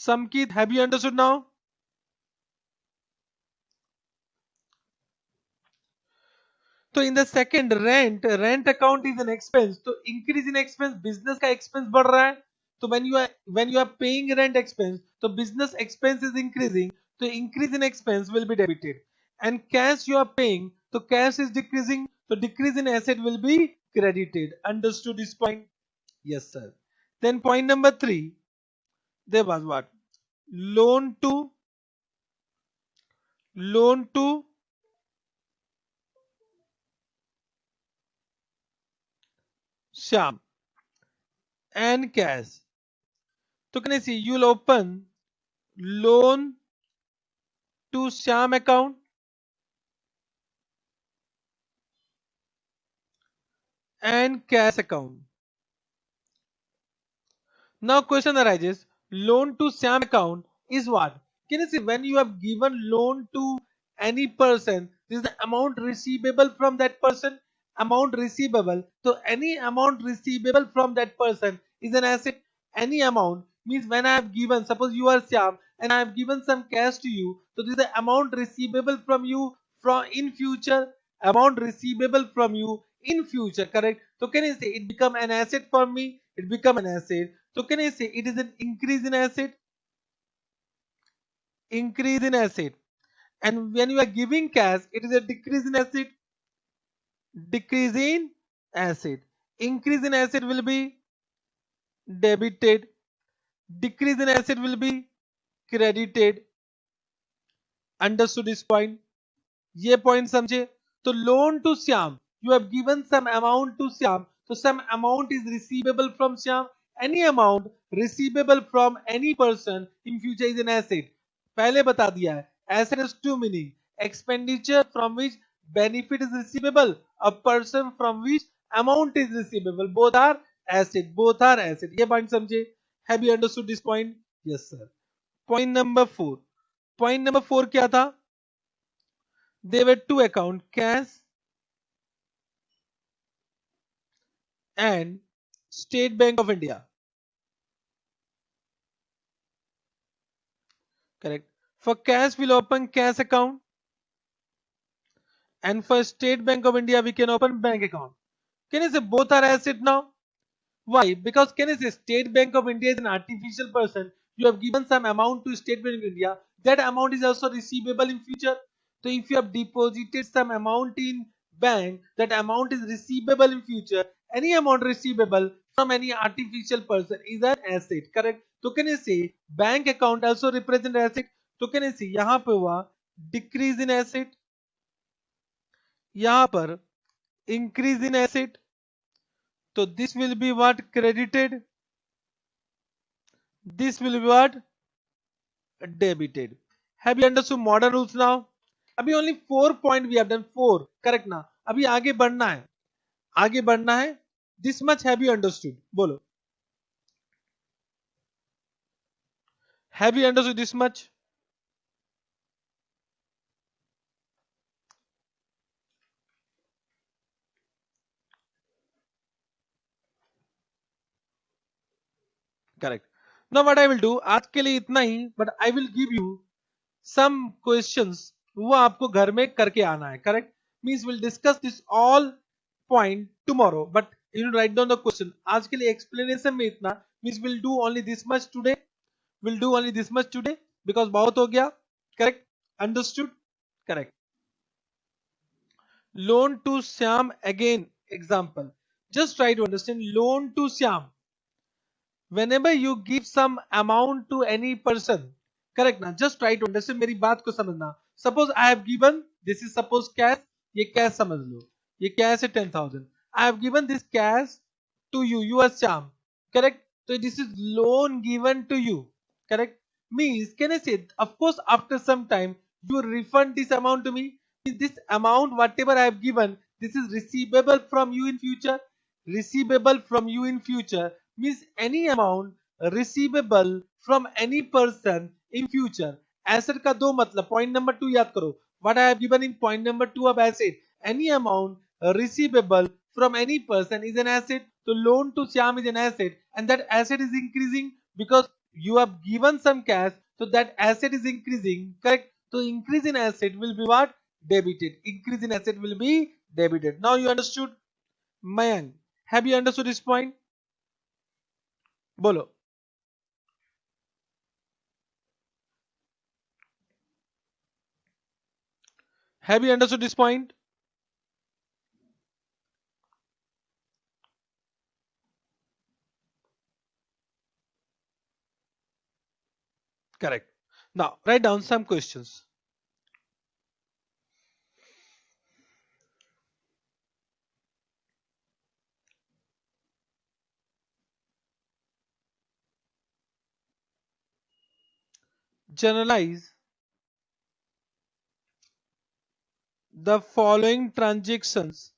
Samkit, have you understood now? So in the second, rent account is an expense. So increase in expense, business का expense बढ़ रहा है. So when you are paying rent expense, so business expense is increasing. So increase in expense will be debited. And cash you are paying, so cash is decreasing. So decrease in asset will be credited. Understood this point? Yes, sir. Then point number 3. There was what? Loan to Shyam and cash. So can I see you will open loan to Shyam account and cash account. Now question arises, loan to Shyam account is what? Can you see when you have given loan to any person, this is the amount receivable from that person, amount receivable. So any amount receivable from that person is an asset. Any amount means when I have given, suppose you are Shyam and I have given some cash to you, so this is the amount receivable from you from in future, amount receivable from you in future. Correct? So can I say it become an asset for me? It become an asset. So can I say it is an increase in asset? Increase in asset. And when you are giving cash, it is a decrease in asset. Decrease in asset. Increase in asset will be debited. Decrease in asset will be credited. Understood this point? ये point समझे? तो loan to Shyam, you have given some amount to Shyam. So some amount is receivable from Shyam. Any amount receivable from any person in future is an asset. पहले बता दिया है. Asset has two meaning. Expenditure from which benefit is receivable. A person from which amount is receivable. Both are asset. Both are asset. ये point समझे? Have you understood this point? Yes sir. Point number 4. Point number 4 क्या था? There were two accounts, cash and State Bank of India. Correct. For cash, we'll open cash account. And for State Bank of India, we can open bank account. Can you say both are asset now? Why? Because can you say State Bank of India is an artificial person. You have given some amount to State Bank of India. That amount is also receivable in future. So if you have deposited some amount in bank, that amount is receivable in future. Any amount receivable from any artificial person is an asset. Correct? तो can you say bank account also represent asset? तो can you see यहाँ पे हुआ decrease in asset, यहाँ पर increase in asset. So this will be what? Credited. This will be what? Debited. Have you understood modern rules now? अभी only 4 point we have done. 4. Correct ना? अभी आगे बढ़ना है. आगे बढ़ना है. This much have you understood? बोलो. Have you understood this much? Correct. Now what I will do, आज के लिए इतना ही, but I will give you some questions. वो आपको घर में करके आना है. Correct? Means we'll discuss this all point tomorrow, but you need to write down the question. आज के लिए explanation में इतना. Means we'll do only this much today. We'll do only this much today because बहुत हो गया. Correct? Understood? Correct. Loan to Syam again. Example. Just try to understand loan to Syam. Whenever you give some amount to any person, correct ना, just try to understand, मेरी बात को समझना. Suppose I have given, this is suppose cash, ये cash समझ लो, ये cash है 10,000. I have given this cash to you, you are Sham, correct? So this is loan given to you, correct? Means can I say, of course after some time you refund this amount to me. This amount whatever I have given, this is receivable from you in future. Receivable from you in future means any amount receivable from any person in future. Asset का दो मतलब. Point number 2 याद करो. What I have given in point number 2 of asset. Any amount receivable from any person is an asset. So loan to Syam is an asset, and that asset is increasing because you have given some cash. So that asset is increasing. Correct? So increase in asset will be what? Debited. Increase in asset will be debited. Now you understood? Mayank, have you understood this point? बोलो. Have you understood this point? Correct. Now write down some questions. Generalize the following transactions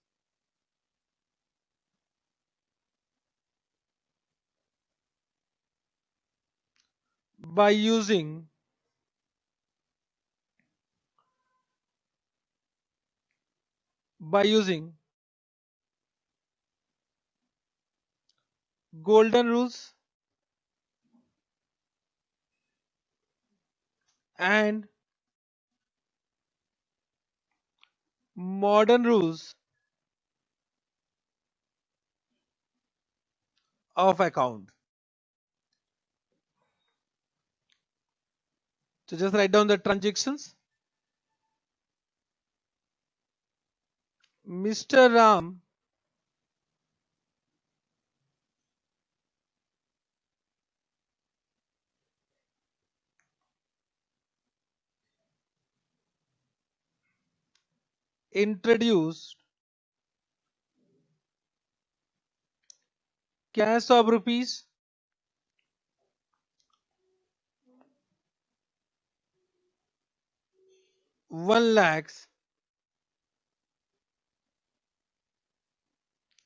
by using golden rules and modern rules of account. So just write down the transactions. Mr. Ram introduced cash of rupees 1 lakhs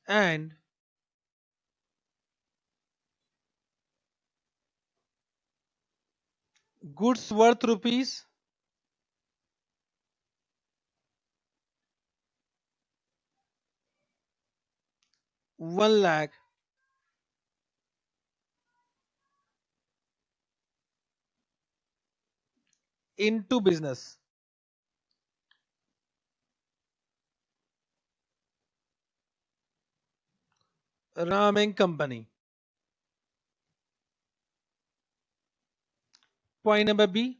and goods worth rupees 1 lakh into business. Ram and Company. Point number B.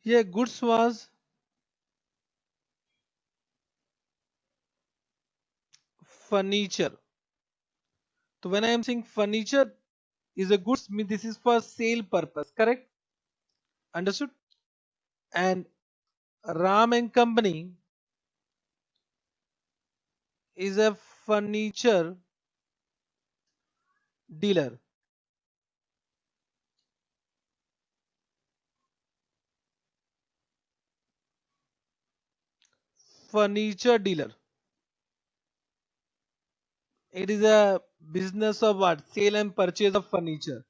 Here goods was furniture. So when I am saying furniture is a goods, mean this is for sale purpose, correct? Understood? And Ram and Company is a furniture dealer. Furniture dealer. It is a business of what? Sale and purchase of furniture.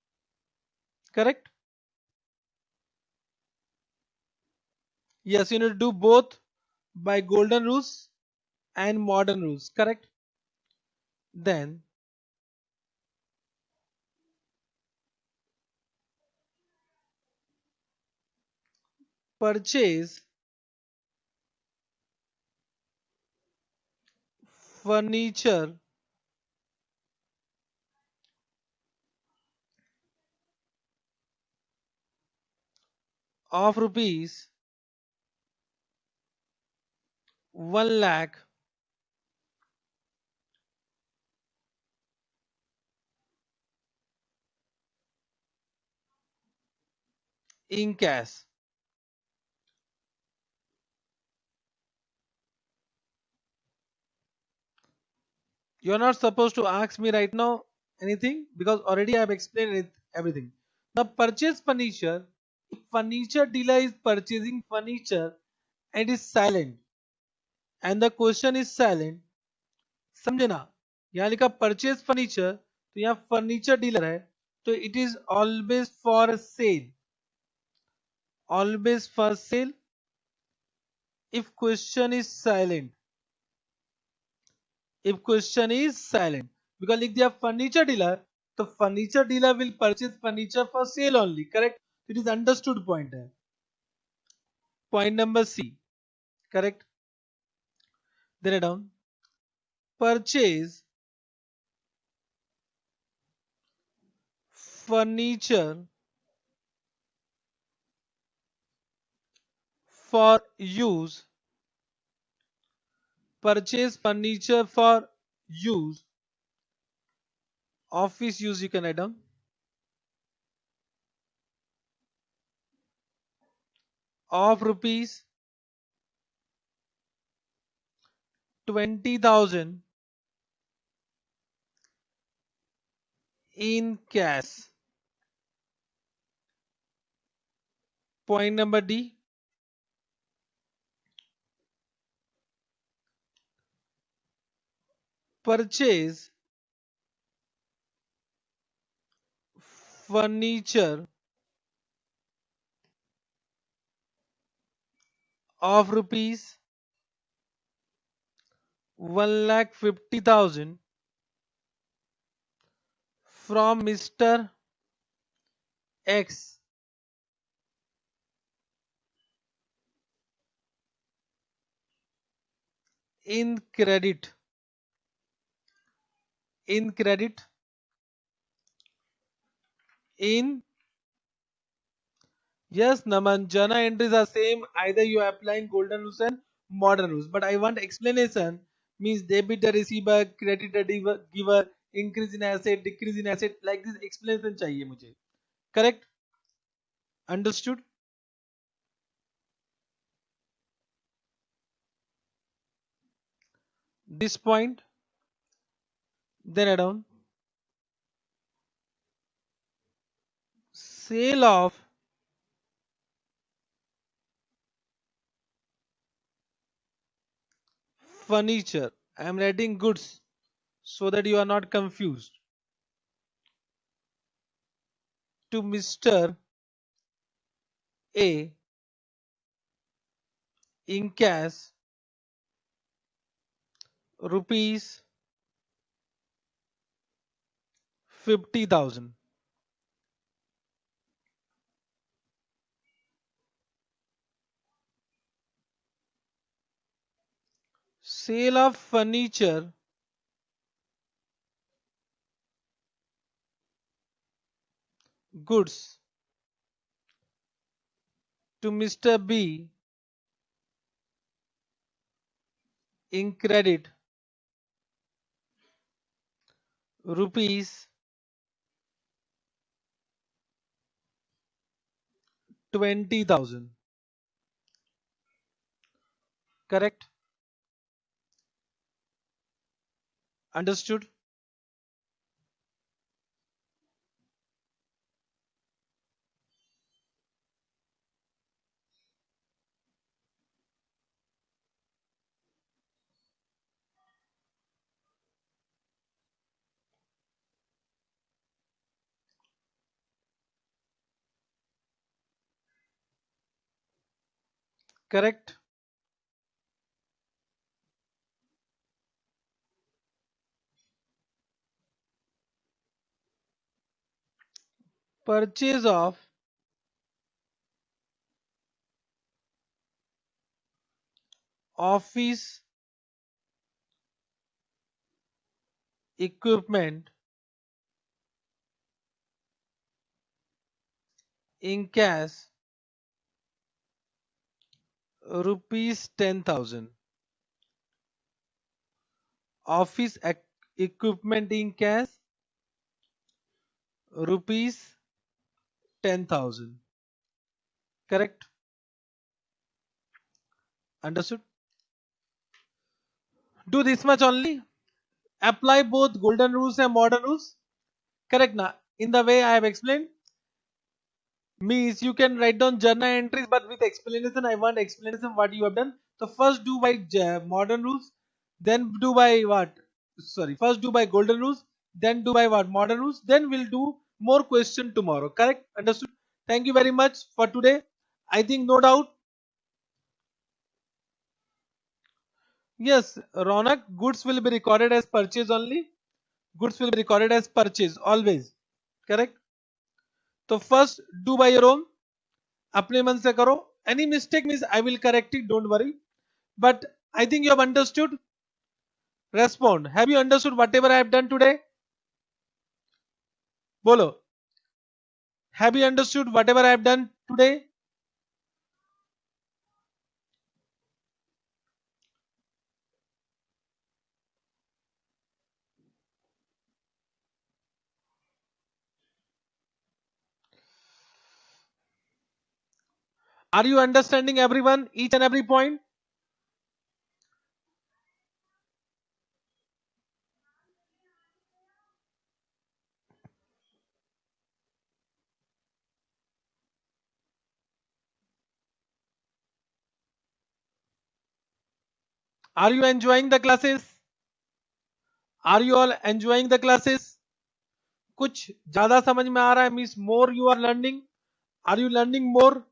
Correct? Yes, you need to do both by golden rules and modern rules. Correct? Then purchase furniture of rupees 1 lakh in cash. You're not supposed to ask me right now anything because already I have explained it, everything. Now purchase furniture. If furniture dealer is purchasing furniture and is silent and the question is silent, समझे ना? यहाँ लिखा purchase furniture तो यहाँ furniture dealer है तो it is always for sale. Always for sale if question is silent. If question is silent because लिख दिया furniture dealer तो furniture dealer will purchase furniture for sale only. Correct? It is understood point है. Point number C. Correct? Then down. Purchase furniture for use. Purchase furniture for use. Office use you can add down. Of rupees 20,000 in cash. Point number D. Purchase furniture of rupees 1,50,000 from Mr. X in credit. In credit. In yes, Naman, Jana entries are same. Either you are applying golden rules and modern rules. But I want explanation means debit a receiver, credit a giver, increase in asset, decrease in asset. Like this explanation चाहिए मुझे. Correct? Understood? This point. Then add on. Sale of furniture. I am writing goods so that you are not confused. To Mr. A in cash rupees 50,000. Sale of furniture goods to Mr. B in credit rupees 20,000. Correct? Understood? Correct? Purchase of office equipment in cash rupees 10,000. Office equipment in cash rupees 10,000. Correct? Understood? Do this much only. Apply both golden rules and modern rules. Correct na? In the way I have explained. Means you can write down journal entries, but with explanation. I want explanation what you have done. So first do by modern rules, then do by what? Sorry, first do by golden rules, then do by what? Modern rules. Then we'll do more question tomorrow. Correct? Understood? Thank you very much for today. I think no doubt. Yes, Ronak, goods will be recorded as purchase only. Goods will be recorded as purchase always. Correct? So first do by your own. अपने मन से करो. Any mistake means I will correct it. Don't worry. But I think you have understood. Respond. Have you understood whatever I have done today? Bolo. Have you understood whatever I have done today? Are you understanding everyone? Each and every point? Are you enjoying the classes? Are you all enjoying the classes? कुछ ज्यादा समझ में आ रहा है? Means more you are learning. Are you learning more?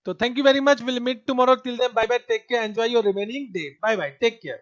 So thank you very much. We'll meet tomorrow. Till then, bye bye. Take care. Enjoy your remaining day. Bye bye. Take care.